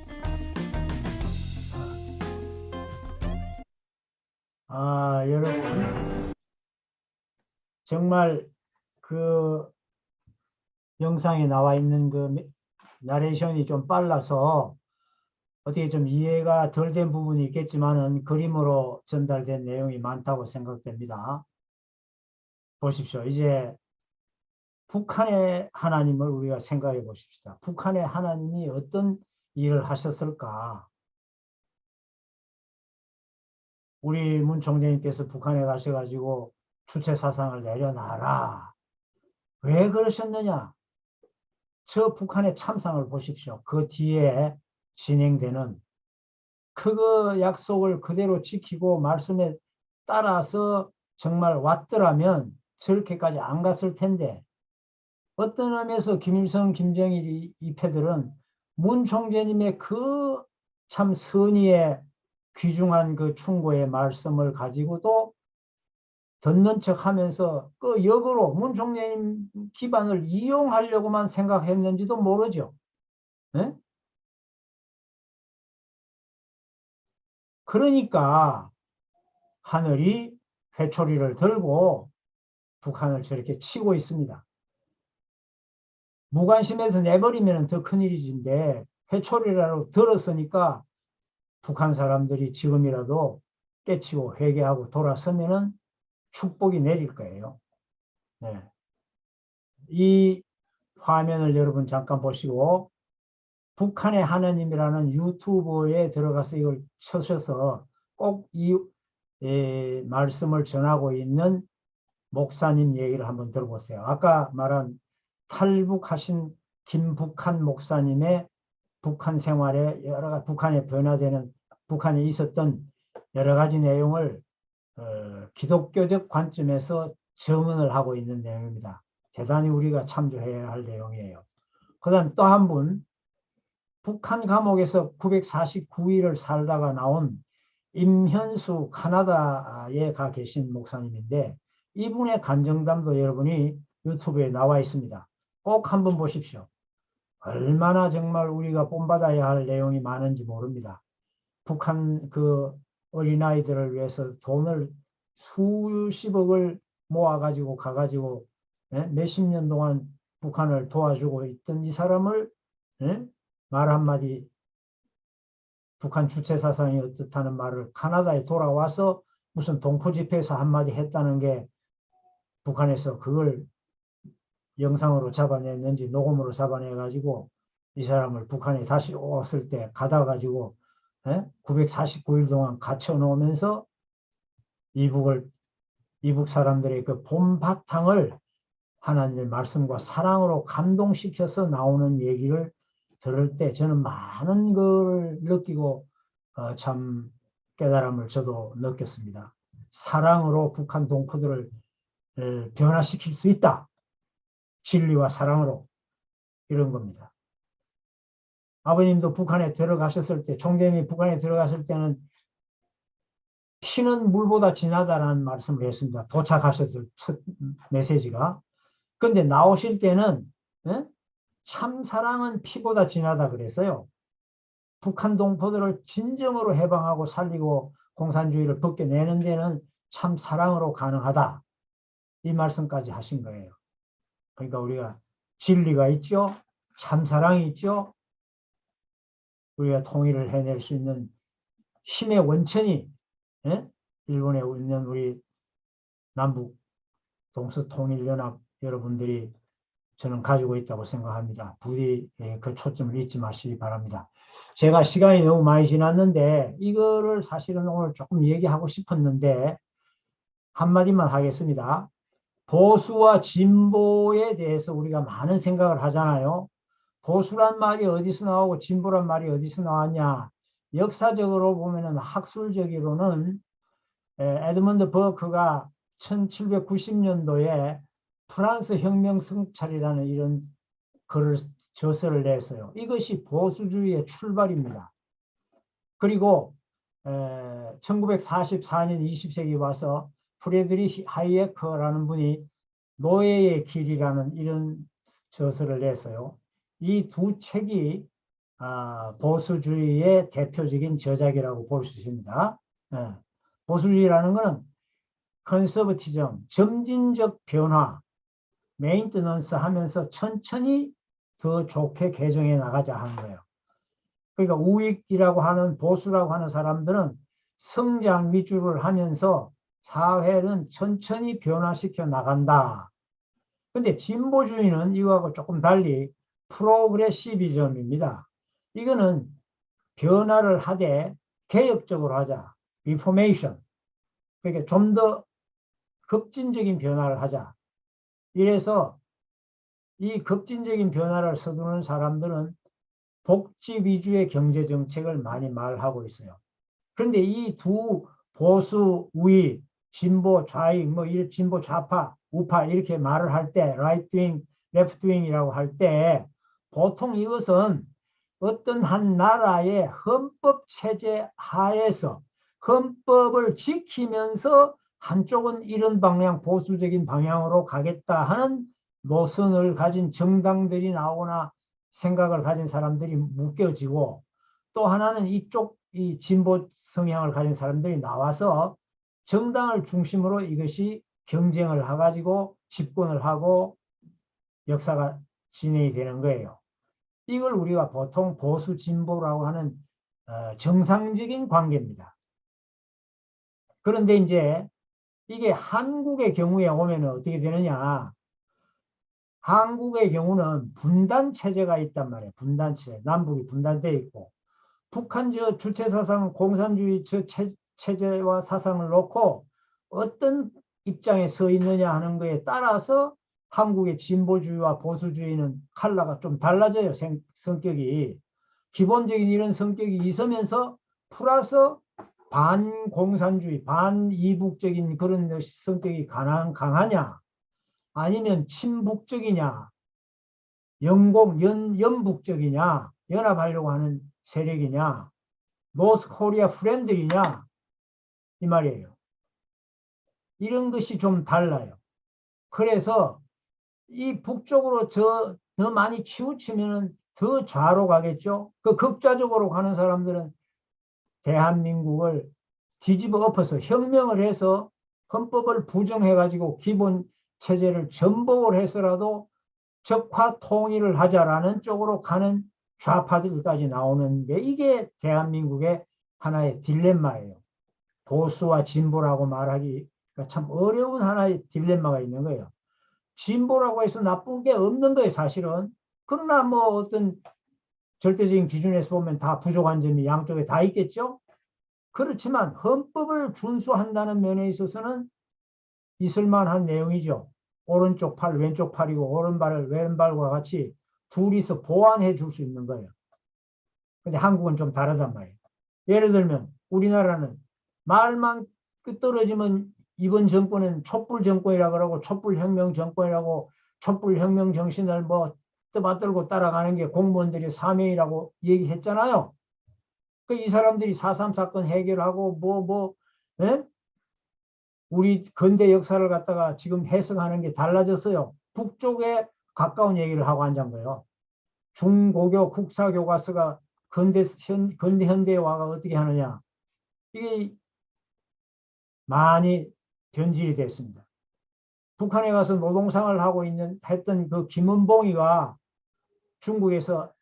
여러분 정말 그 영상에 나와 있는 그 나레이션이 좀 빨라서 어떻게 좀 이해가 덜 된 부분이 있겠지만은 그림으로 전달된 내용이 많다고 생각됩니다. 보십시오. 이제 북한의 하나님을 우리가 생각해 보십시다. 북한의 하나님이 어떤 일을 하셨을까? 우리 문 총재님께서 북한에 가셔가지고 주체 사상을 내려놔라. 왜 그러셨느냐? 저 북한의 참상을 보십시오. 그 뒤에 진행되는 그 약속을 그대로 지키고 말씀에 따라서 정말 왔더라면 저렇게까지 안 갔을 텐데, 어떤 의미에서 김일성, 김정일 이 패들은 문 총재님의 그 참 선의의 귀중한 그 충고의 말씀을 가지고도 듣는 척 하면서 그 역으로 문 총재님 기반을 이용하려고만 생각했는지도 모르죠. 네? 그러니까 하늘이 회초리를 들고 북한을 저렇게 치고 있습니다. 무관심해서 내버리면 더 큰일이지인데 회초리라도 들었으니까 북한 사람들이 지금이라도 깨치고 회개하고 돌아서면은 축복이 내릴 거예요. 네. 이 화면을 여러분 잠깐 보시고 북한의 하나님이라는 유튜브에 들어가서 이걸 쳐셔서 꼭 이 말씀을 전하고 있는 목사님 얘기를 한번 들어보세요. 아까 말한 탈북하신 김북한 목사님의 북한 생활에 여러 가지 북한에 변화되는 북한에 있었던 여러 가지 내용을 기독교적 관점에서 증언을 하고 있는 내용입니다. 대단히 우리가 참조해야 할 내용이에요. 그 다음 또 한 분, 북한 감옥에서 949일을 살다가 나온 임현수 카나다에 가 계신 목사님인데 이분의 간증담도 여러분이 유튜브에 나와 있습니다. 꼭 한번 보십시오. 얼마나 정말 우리가 본받아야 할 내용이 많은지 모릅니다. 북한 그 어린아이들을 위해서 돈을 수십억을 모아가지고 가가지고 몇십 년 동안 북한을 도와주고 있던 이 사람을 말 한마디 북한 주체 사상이 어떻다는 말을 카나다에 돌아와서 무슨 동포 집회에서 한마디 했다는 게 북한에서 그걸 영상으로 잡아냈는지 녹음으로 잡아내가지고 이 사람을 북한에 다시 왔을 때 가다 가지고 949일 동안 갇혀 놓으면서 이북 사람들의 그 봄바탕을 하나님의 말씀과 사랑으로 감동시켜서 나오는 얘기를 들을 때 저는 많은 걸 느끼고 참 깨달음을 저도 느꼈습니다. 사랑으로 북한 동포들을 변화시킬 수 있다. 진리와 사랑으로 이런 겁니다. 아버님도 북한에 들어가셨을 때, 총재님이 북한에 들어갔을 때는 피는 물보다 진하다라는 말씀을 했습니다. 도착하셨을 첫 메시지가. 그런데 나오실 때는 참 사랑은 피보다 진하다 그랬어요. 북한 동포들을 진정으로 해방하고 살리고 공산주의를 벗겨내는 데는 참 사랑으로 가능하다. 이 말씀까지 하신 거예요. 그러니까 우리가 진리가 있죠. 참 사랑이 있죠. 우리가 통일을 해낼 수 있는 힘의 원천이 일본에 있는 우리 남북 동서통일연합 여러분들이 저는 가지고 있다고 생각합니다. 부디 그 초점을 잊지 마시기 바랍니다. 제가 시간이 너무 많이 지났는데 이거를 사실은 오늘 조금 얘기하고 싶었는데 한마디만 하겠습니다. 보수와 진보에 대해서 우리가 많은 생각을 하잖아요. 보수란 말이 어디서 나오고 진보란 말이 어디서 나왔냐? 역사적으로 보면은 학술적으로는 에드먼드 버크가 1790년도에 프랑스 혁명 성찰이라는 이런 저서를 냈어요. 이것이 보수주의의 출발입니다. 그리고 1944년 20세기 와서 프레드리히 하이에커라는 분이 노예의 길이라는 이런 저서를 냈어요. 이 두 책이 보수주의의 대표적인 저작이라고 볼 수 있습니다. 보수주의라는 것은 컨서버티즘, 점진적 변화, 메인테넌스 하면서 천천히 더 좋게 개정해 나가자 하는 거예요. 그러니까 우익이라고 하는 보수라고 하는 사람들은 성장 위주를 하면서 사회는 천천히 변화시켜 나간다. 근데 진보주의는 이거하고 조금 달리 프로그레시비즘입니다. 이거는 변화를 하되 개혁적으로 하자. 리포메이션. 그러니까 좀 더 급진적인 변화를 하자. 이래서 이 급진적인 변화를 서두르는 사람들은 복지 위주의 경제 정책을 많이 말하고 있어요. 그런데 이 두 보수, 우위, 진보, 좌익, 뭐 진보, 좌파, 우파 이렇게 말을 할 때 right wing, left wing이라고 할 때 보통 이것은 어떤 한 나라의 헌법 체제 하에서 헌법을 지키면서 한쪽은 이런 방향, 보수적인 방향으로 가겠다 하는 노선을 가진 정당들이 나오거나 생각을 가진 사람들이 묶여지고, 또 하나는 이쪽 이 진보 성향을 가진 사람들이 나와서 정당을 중심으로 이것이 경쟁을 해가지고 집권을 하고 역사가 진행이 되는 거예요. 이걸 우리가 보통 보수 진보라고 하는 정상적인 관계입니다. 그런데 이제 이게 한국의 경우에 오면 어떻게 되느냐? 한국의 경우는 분단 체제가 있단 말이에요. 분단 체제, 남북이 분단되어 있고, 북한 주체 사상, 공산주의 체제와 사상을 놓고 어떤 입장에 서 있느냐 하는 것에 따라서 한국의 진보주의와 보수주의는 컬러가 좀 달라져요. 성격이. 기본적인 이런 성격이 있으면서 플러스 반공산주의, 반이북적인 그런 성격이 강하냐, 아니면 친북적이냐, 연북적이냐, 연합하려고 하는 세력이냐, 노스 코리아 프렌들이냐, 이 말이에요. 이런 것이 좀 달라요. 그래서 이 북쪽으로 더 많이 치우치면 더 좌로 가겠죠. 그 극좌적으로 가는 사람들은 대한민국을 뒤집어 엎어서 혁명을 해서 헌법을 부정해가지고 기본 체제를 전복을 해서라도 적화 통일을 하자라는 쪽으로 가는 좌파들까지 나오는데, 이게 대한민국의 하나의 딜레마예요. 보수와 진보라고 말하기가 참 어려운 하나의 딜레마가 있는 거예요. 진보라고 해서 나쁜 게 없는 거예요, 사실은. 그러나 뭐 어떤 절대적인 기준에서 보면 다 부족한 점이 양쪽에 다 있겠죠. 그렇지만 헌법을 준수한다는 면에 있어서는 있을만한 내용이죠. 오른쪽 팔, 왼쪽 팔이고 오른발을 왼발과 같이 둘이서 보완해 줄 수 있는 거예요. 근데 한국은 좀 다르단 말이에요. 예를 들면 우리나라는 말만 떨어지면 이번 정권은 촛불 정권이라고 그러고 촛불혁명 정권이라고, 촛불혁명 정신을 뭐 떠받들고 따라가는 게 공무원들의 사명이라고 얘기했잖아요. 그 이 사람들이 4.3 사건 해결하고 우리 근대 역사를 갖다가 지금 해석하는 게 달라졌어요. 북쪽에 가까운 얘기를 하고 앉은 거예요. 중고교 국사교과서가 근대 현대화가 어떻게 하느냐, 이게 많이 변질이 됐습니다. 북한에 가서 노동상을 하고 했던 그 김은봉이가 중국에서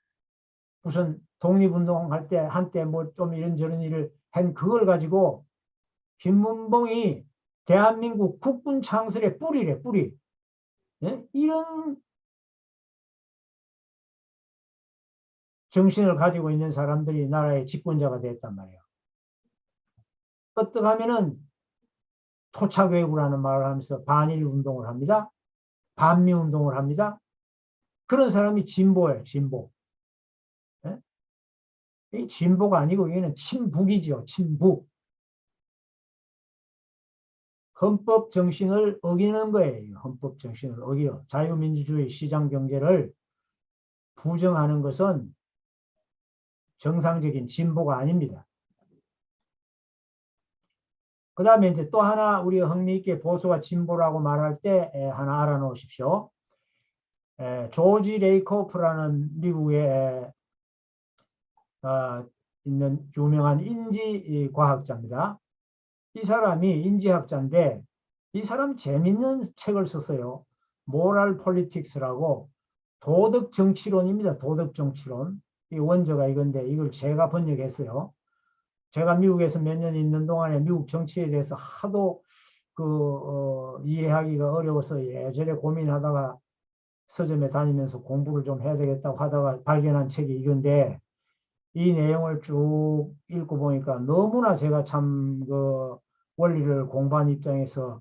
무슨 독립운동할 때 한때 뭐 좀 이런저런 일을 한 그걸 가지고 김문봉이 대한민국 국군 창설의 뿌리래, 뿌리. 예? 이런 정신을 가지고 있는 사람들이 나라의 집권자가 됐단 말이에요. 어떡하면은 토착외구라는 말을 하면서 반일 운동을 합니다. 반미 운동을 합니다. 그런 사람이 진보예요, 진보. 이 진보가 아니고 이거는 친북이죠. 친북. 헌법 정신을 어기는 거예요. 헌법 정신을 어기요. 자유민주주의 시장 경제를 부정하는 것은 정상적인 진보가 아닙니다. 그 다음에 이제 또 하나 우리가 흥미있게 보수가 진보라고 말할 때 하나 알아놓으십시오. 조지 레이코프라는 미국에 있는 유명한 인지과학자입니다. 이 사람이 인지학자인데 이 사람 재밌는 책을 썼어요. 모럴 폴리틱스라고 도덕 정치론입니다. 도덕 정치론. 이 원저가 이건데 이걸 제가 번역했어요. 제가 미국에서 몇 년 있는 동안에 미국 정치에 대해서 하도 이해하기가 어려워서 예전에 고민하다가 서점에 다니면서 공부를 좀 해야 되겠다고 하다가 발견한 책이 이건데 이 내용을 쭉 읽고 보니까 너무나 제가 참 원리를 공부한 입장에서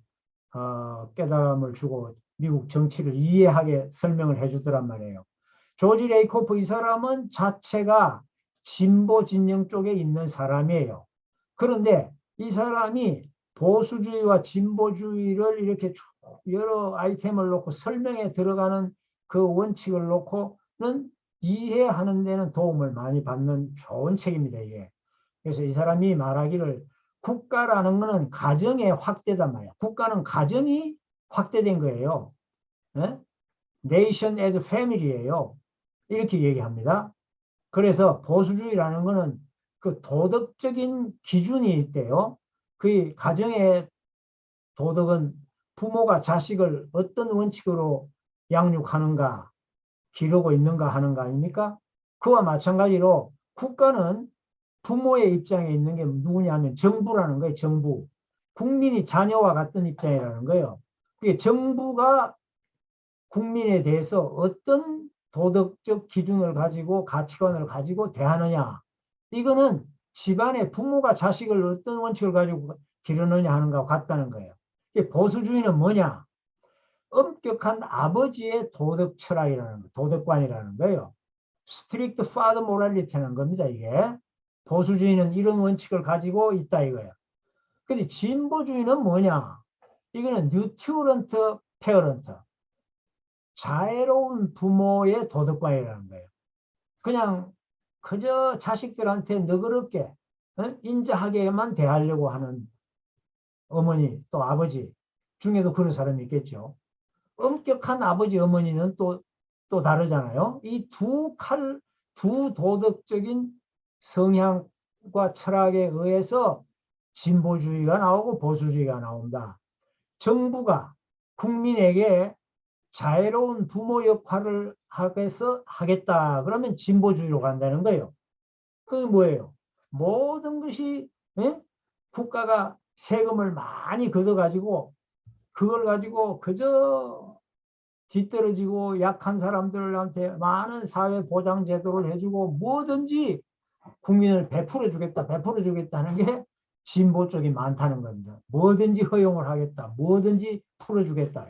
깨달음을 주고 미국 정치를 이해하게 설명을 해주더란 말이에요. 조지 레이코프 이 사람은 자체가 진보 진영 쪽에 있는 사람이에요. 그런데 이 사람이 보수주의와 진보주의를 이렇게 여러 아이템을 놓고 설명에 들어가는 그 원칙을 놓고는 이해하는 데는 도움을 많이 받는 좋은 책입니다, 이게. 그래서 이 사람이 말하기를 국가라는 것은 가정의 확대단 말이야. 국가는 가정이 확대된 거예요. 네? Nation as family예요. 이렇게 얘기합니다. 그래서 보수주의라는 것은 그 도덕적인 기준이 있대요. 그 가정의 도덕은 부모가 자식을 어떤 원칙으로 양육하는가, 기르고 있는가 하는 거 아닙니까? 그와 마찬가지로 국가는 부모의 입장에 있는 게 누구냐 하면 정부라는 거예요. 정부. 국민이 자녀와 같은 입장이라는 거예요. 그게 정부가 국민에 대해서 어떤 도덕적 기준을 가지고 가치관을 가지고 대하느냐. 이거는 집안의 부모가 자식을 어떤 원칙을 가지고 기르느냐 하는 것과 같다는 거예요. 보수주의는 뭐냐? 엄격한 아버지의 도덕 철학이라는 거, 도덕관이라는 거예요. 스트릭트 파더 모랄리티라는 겁니다, 이게. 보수주의는 이런 원칙을 가지고 있다 이거예요. 근데 진보주의는 뭐냐? 이거는 뉴트런트 페어런트. 자애로운 부모의 도덕관이라는 거예요. 그냥 그저 자식들한테 너그럽게 인자하게만 대하려고 하는 어머니 또 아버지 중에도 그런 사람이 있겠죠. 엄격한 아버지 어머니는 또 다르잖아요. 이 두 도덕적인 성향과 철학에 의해서 진보주의가 나오고 보수주의가 나온다. 정부가 국민에게 자애로운 부모 역할을 하겠다. 그러면 진보주의로 간다는 거예요. 그게 뭐예요? 모든 것이 국가가 세금을 많이 걷어가지고 그걸 가지고 그저 뒤떨어지고 약한 사람들한테 많은 사회보장 제도를 해주고 뭐든지 국민을 베풀어 주겠다 하는 게 진보 쪽이 많다는 겁니다. 뭐든지 허용을 하겠다. 뭐든지 풀어주겠다.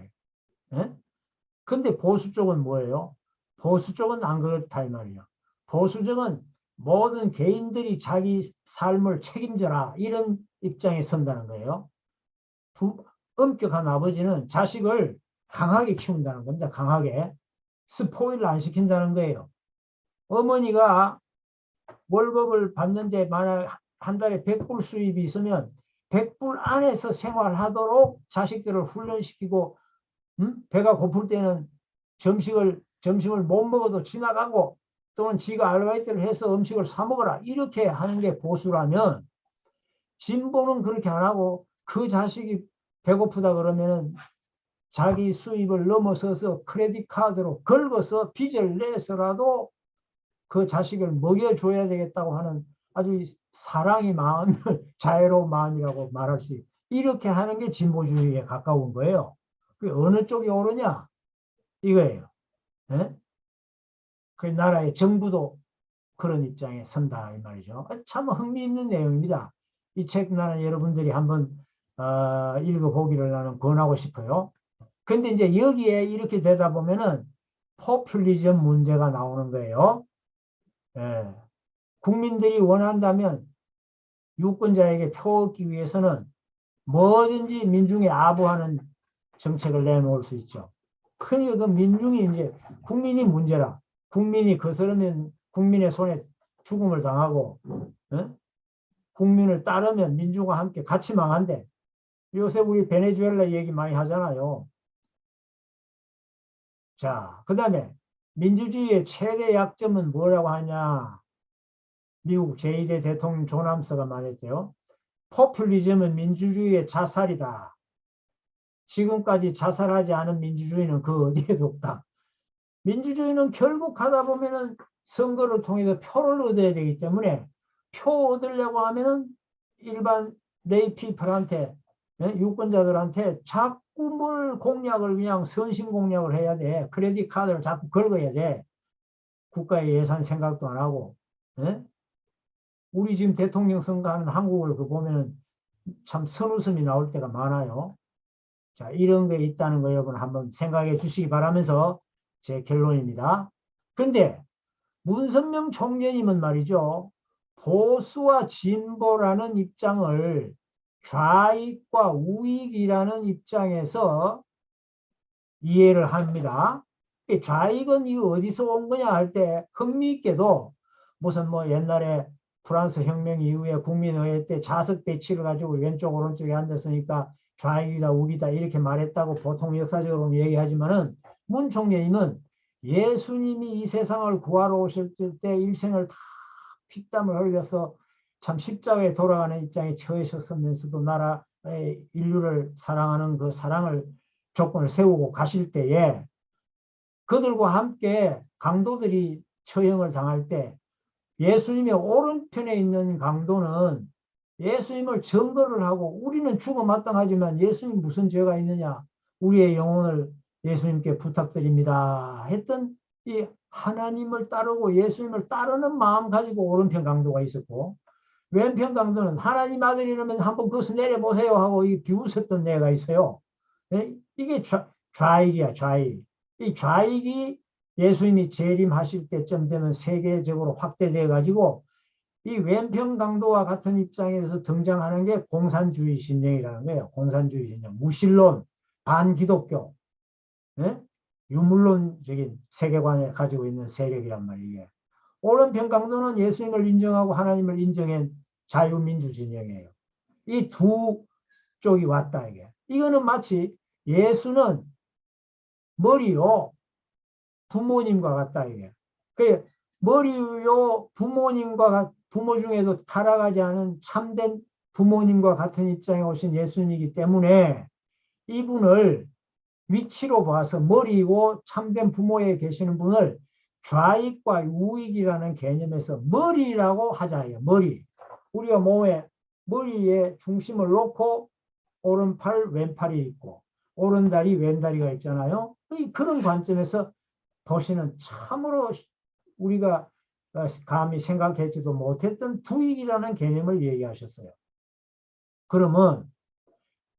근데 보수 쪽은 뭐예요? 보수 쪽은 안 그렇다 이 말이에요. 보수 쪽은 모든 개인들이 자기 삶을 책임져라 이런 입장에 선다는 거예요. 엄격한 아버지는 자식을 강하게 키운다는 겁니다. 강하게. 스포일을 안 시킨다는 거예요. 어머니가 월급을 받는데 만약 한 달에 100불 수입이 있으면 100불 안에서 생활하도록 자식들을 훈련시키고 배가 고플 때는 점심을 못 먹어도 지나가고 또는 지가 아르바이트를 해서 음식을 사 먹어라 이렇게 하는 게 보수라면 진보는 그렇게 안 하고 그 자식이 배고프다 그러면은 자기 수입을 넘어서서 크레딧 카드로 긁어서 빚을 내서라도 그 자식을 먹여줘야 되겠다고 하는 아주 사랑의 마음을 자애로운 마음이라고 말할 수 있어요. 이렇게 하는 게 진보주의에 가까운 거예요. 그 어느 쪽이 옳으냐 이거예요. 그 나라의 정부도 그런 입장에 선다 이 말이죠. 참 흥미있는 내용입니다. 이 책 나는 여러분들이 한번 읽어보기를 나는 권하고 싶어요. 근데 이제 여기에 이렇게 되다 보면은 포퓰리즘 문제가 나오는 거예요. 국민들이 원한다면 유권자에게 표 얻기 위해서는 뭐든지 민중에 아부하는 정책을 내놓을 수 있죠. 그러니까 그 민중이 이제 국민이 문제라. 국민이 거스르면 국민의 손에 죽음을 당하고 국민을 따르면 민주가 함께 같이 망한대. 요새 우리 베네수엘라 얘기 많이 하잖아요. 자, 그 다음에 민주주의의 최대 약점은 뭐라고 하냐. 미국 제2대 대통령 존 함스가 말했대요. 포퓰리즘은 민주주의의 자살이다. 지금까지 자살하지 않은 민주주의는 그 어디에도 없다. 민주주의는 결국 하다 보면은 선거를 통해서 표를 얻어야 되기 때문에 표 얻으려고 하면은 일반 레이피플한테 유권자들한테 자꾸 뭘 공약을 그냥 선심 공약을 해야 돼. 크레딧 카드를 자꾸 긁어야 돼. 국가의 예산 생각도 안 하고. 우리 지금 대통령 선거하는 한국을 그 보면은 참 선웃음이 나올 때가 많아요. 자, 이런 게 있다는 거 여러분 한번 생각해 주시기 바라면서 제 결론입니다. 그런데 문선명 총재님은 말이죠. 보수와 진보라는 입장을 좌익과 우익이라는 입장에서 이해를 합니다. 좌익은 이거 어디서 온 거냐 할 때 흥미있게도 무슨 뭐 옛날에 프랑스 혁명 이후에 국민의회 때 좌석 배치를 가지고 왼쪽 오른쪽에 앉았으니까 좌익이다 우익이다 이렇게 말했다고 보통 역사적으로 얘기하지만은 문 총재님은 예수님이 이 세상을 구하러 오셨을 때 일생을 다 피땀을 흘려서 참 십자가에 돌아가는 입장에 처해셨으면서도 나라의 인류를 사랑하는 그 사랑을 조건을 세우고 가실 때에 그들과 함께 강도들이 처형을 당할 때 예수님의 오른편에 있는 강도는 예수님을 증거를 하고 우리는 죽어 마땅하지만 예수님 무슨 죄가 있느냐 우리의 영혼을 예수님께 부탁드립니다 했던 이 하나님을 따르고 예수님을 따르는 마음 가지고 오른편 강도가 있었고 왼편 강도는 하나님 아들이라면 한번 그것을 내려보세요 하고 비웃었던 애가 있어요. 이게 좌익이야 좌익. 이 좌익이 예수님이 재림하실 때쯤 되면 세계적으로 확대돼 가지고 이 왼편 강도와 같은 입장에서 등장하는 게 공산주의 신령이라는 거예요. 공산주의 신령, 무신론, 반기독교, 유물론적인 세계관을 가지고 있는 세력이란 말이에요. 오른편 강도는 예수님을 인정하고 하나님을 인정한 자유민주 진영이에요. 이 두 쪽이 왔다 이게. 이거는 마치 예수는 머리요 부모님과 같다 이게. 그 머리요 부모 중에도 타락하지 않은 참된 부모님과 같은 입장에 오신 예수님이기 때문에 이분을 위치로 봐서 머리고 참된 부모에 계시는 분을 좌익과 우익이라는 개념에서 머리라고 하자예요. 머리. 우리가 몸에 머리에 중심을 놓고 오른팔 왼팔이 있고 오른다리 왼다리가 있잖아요. 그런 관점에서 보시는 참으로 우리가 감히 생각하지도 못했던 두익이라는 개념을 얘기하셨어요. 그러면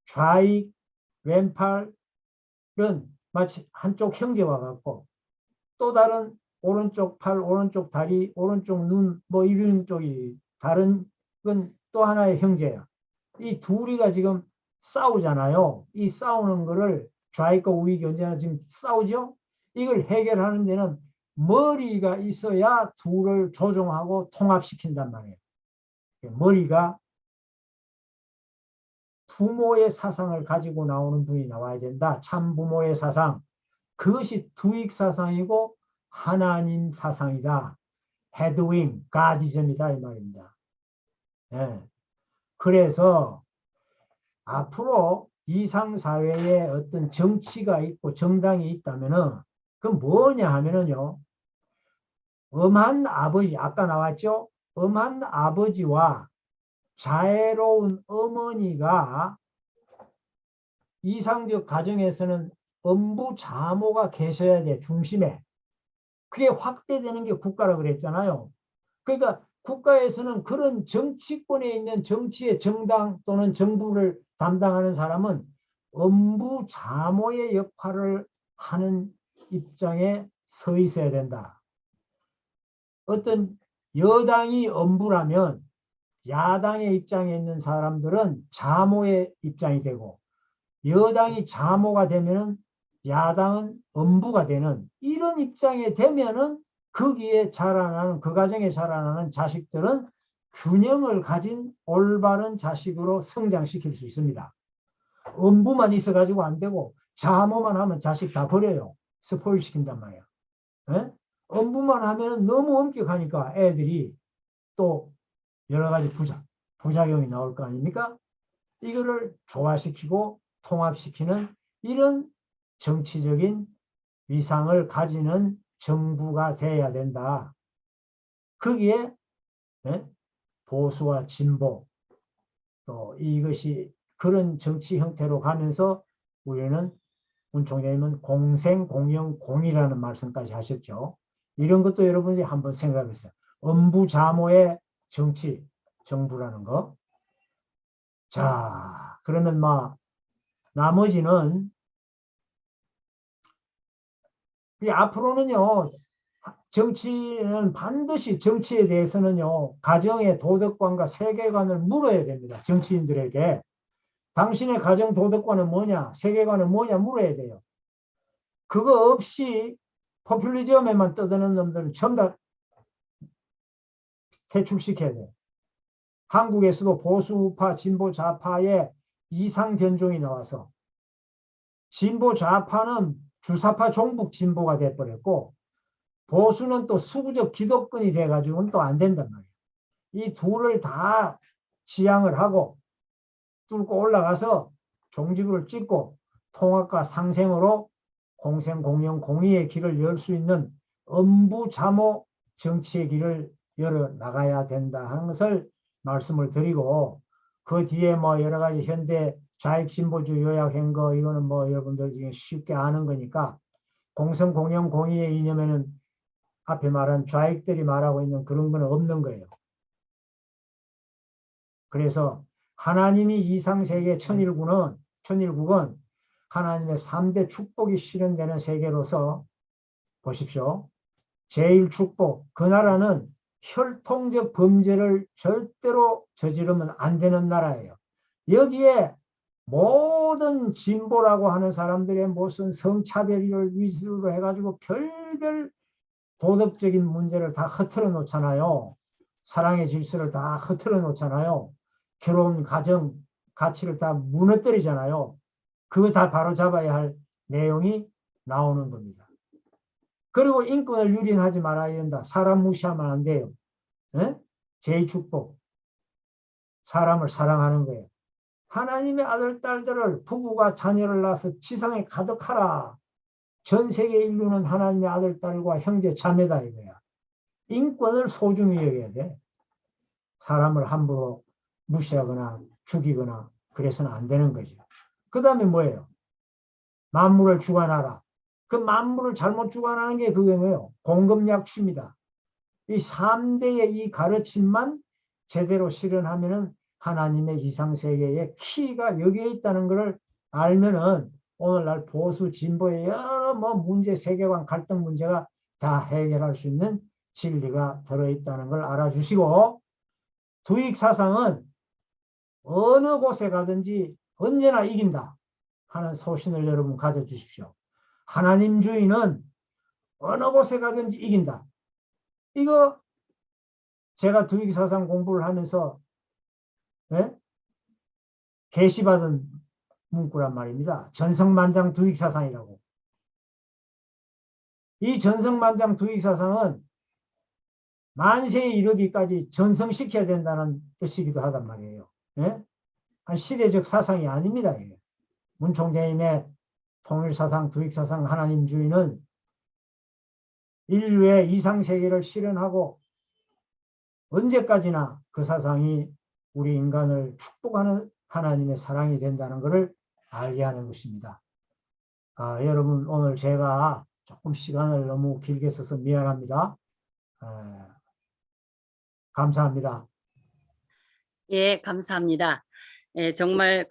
좌익 왼팔은 마치 한쪽 형제와 같고 또 다른 오른쪽 팔, 오른쪽 다리, 오른쪽 눈 뭐 이런 쪽이 다른 건 또 하나의 형제야. 이 둘이가 지금 싸우잖아요. 이 싸우는 거를 좌익과 우익이 언제나 지금 싸우죠. 이걸 해결하는 데는 머리가 있어야 둘을 조종하고 통합시킨단 말이에요. 머리가 부모의 사상을 가지고 나오는 분이 나와야 된다. 참 부모의 사상. 그것이 두익 사상이고 하나님 사상이다. 헤드윙, 가디즘이다 이 말입니다. 네. 그래서 앞으로 이상사회에 어떤 정치가 있고 정당이 있다면은 그건 뭐냐 하면은요. 엄한 아버지, 아까 나왔죠? 엄한 아버지와 자애로운 어머니가 이상적 가정에서는 엄부 자모가 계셔야 돼, 중심에. 그게 확대되는 게 국가라고 그랬잖아요. 그러니까 국가에서는 그런 정치권에 있는 정치의 정당 또는 정부를 담당하는 사람은 엄부 자모의 역할을 하는 입장에 서 있어야 된다. 어떤 여당이 엄부라면 야당의 입장에 있는 사람들은 자모의 입장이 되고, 여당이 자모가 되면은 야당은 엄부가 되는 이런 입장에 되면은 거기에 자라나는, 그 가정에 자라나는 자식들은 균형을 가진 올바른 자식으로 성장시킬 수 있습니다. 엄부만 있어가지고 안 되고 자모만 하면 자식 다 버려요. 스포일 시킨단 말이야. 에? 엄부만 하면 너무 엄격하니까 애들이 또 여러 가지 부작용이 나올 거 아닙니까? 이거를 조화시키고 통합시키는 이런 정치적인 위상을 가지는 정부가 돼야 된다. 거기에 보수와 진보 또 이것이 그런 정치 형태로 가면서 우리는 문 총장님은 공생, 공영, 공이라는 말씀까지 하셨죠. 이런 것도 여러분이 한번 생각해보세요. 엄부자모의 정치, 정부라는 거. 자, 그러면 나머지는 앞으로는요, 정치는 반드시 정치에 대해서는요, 가정의 도덕관과 세계관을 물어야 됩니다. 정치인들에게. 당신의 가정 도덕관은 뭐냐, 세계관은 뭐냐 물어야 돼요. 그거 없이 포퓰리즘에만 떠드는 놈들은 전부 다 퇴출시켜야 돼요. 한국에서도 보수우파, 진보 좌파의 이상 변종이 나와서 진보 좌파는 주사파 종북 진보가 돼버렸고 보수는 또 수구적 기독권이 돼가지고는 또 안 된단 말이에요. 이 둘을 다 지향을 하고 뚫고 올라가서 종지부를 찍고 통합과 상생으로 공생, 공영, 공의의 길을 열 수 있는 엄부자모 정치의 길을 열어 나가야 된다 하는 것을 말씀을 드리고, 그 뒤에 여러 가지 현대 좌익 진보주의 요약한 거 이거는 여러분들 중에 쉽게 아는 거니까, 공성, 공영, 공의의 이념에는 앞에 말한 좌익들이 말하고 있는 그런 건 없는 거예요. 그래서 하나님이 이상세계 천일국은 하나님의 3대 축복이 실현되는 세계로서 보십시오. 제1축복, 그 나라는 혈통적 범죄를 절대로 저지르면 안 되는 나라예요. 여기에 모든 진보라고 하는 사람들의 무슨 성차별을 위주로 해가지고 별별 도덕적인 문제를 다 흐트러 놓잖아요. 사랑의 질서를 다 흐트러 놓잖아요. 결혼, 가정, 가치를 다 무너뜨리잖아요. 그거 다 바로잡아야 할 내용이 나오는 겁니다. 그리고 인권을 유린하지 말아야 된다. 사람 무시하면 안 돼요. 제2축복. 사람을 사랑하는 거예요. 하나님의 아들, 딸들을 부부가 자녀를 낳아서 지상에 가득하라. 전 세계 인류는 하나님의 아들, 딸과 형제, 자매다 이거야. 인권을 소중히 여겨야 돼. 사람을 함부로 무시하거나 죽이거나 그래서는 안 되는 거죠. 그 다음에 뭐예요? 만물을 주관하라. 그 만물을 잘못 주관하는 게 그게 뭐예요? 공급약식입니다. 이 3대의 이 가르침만 제대로 실현하면은 하나님의 이상세계의 키가 여기에 있다는 것을 알면은 오늘날 보수 진보의 여러 문제, 세계관 갈등 문제가 다 해결할 수 있는 진리가 들어있다는 걸 알아주시고, 두익 사상은 어느 곳에 가든지 언제나 이긴다 하는 소신을 여러분 가져주십시오. 하나님주의는 어느 곳에 가든지 이긴다. 이거 제가 두익 사상 공부를 하면서 계시받은 문구란 말입니다. 전성만장 두익 사상이라고. 이 전성만장 두익 사상은 만세에 이르기까지 전성시켜야 된다는 뜻이기도 하단 말이에요. 한 시대적 사상이 아닙니다. 문 총장님의 통일사상, 두익사상, 하나님주의는 인류의 이상세계를 실현하고 언제까지나 그 사상이 우리 인간을 축복하는 하나님의 사랑이 된다는 것을 알게 하는 것입니다. 여러분 오늘 제가 조금 시간을 너무 길게 써서 미안합니다. 감사합니다. 예, 감사합니다. 예, 정말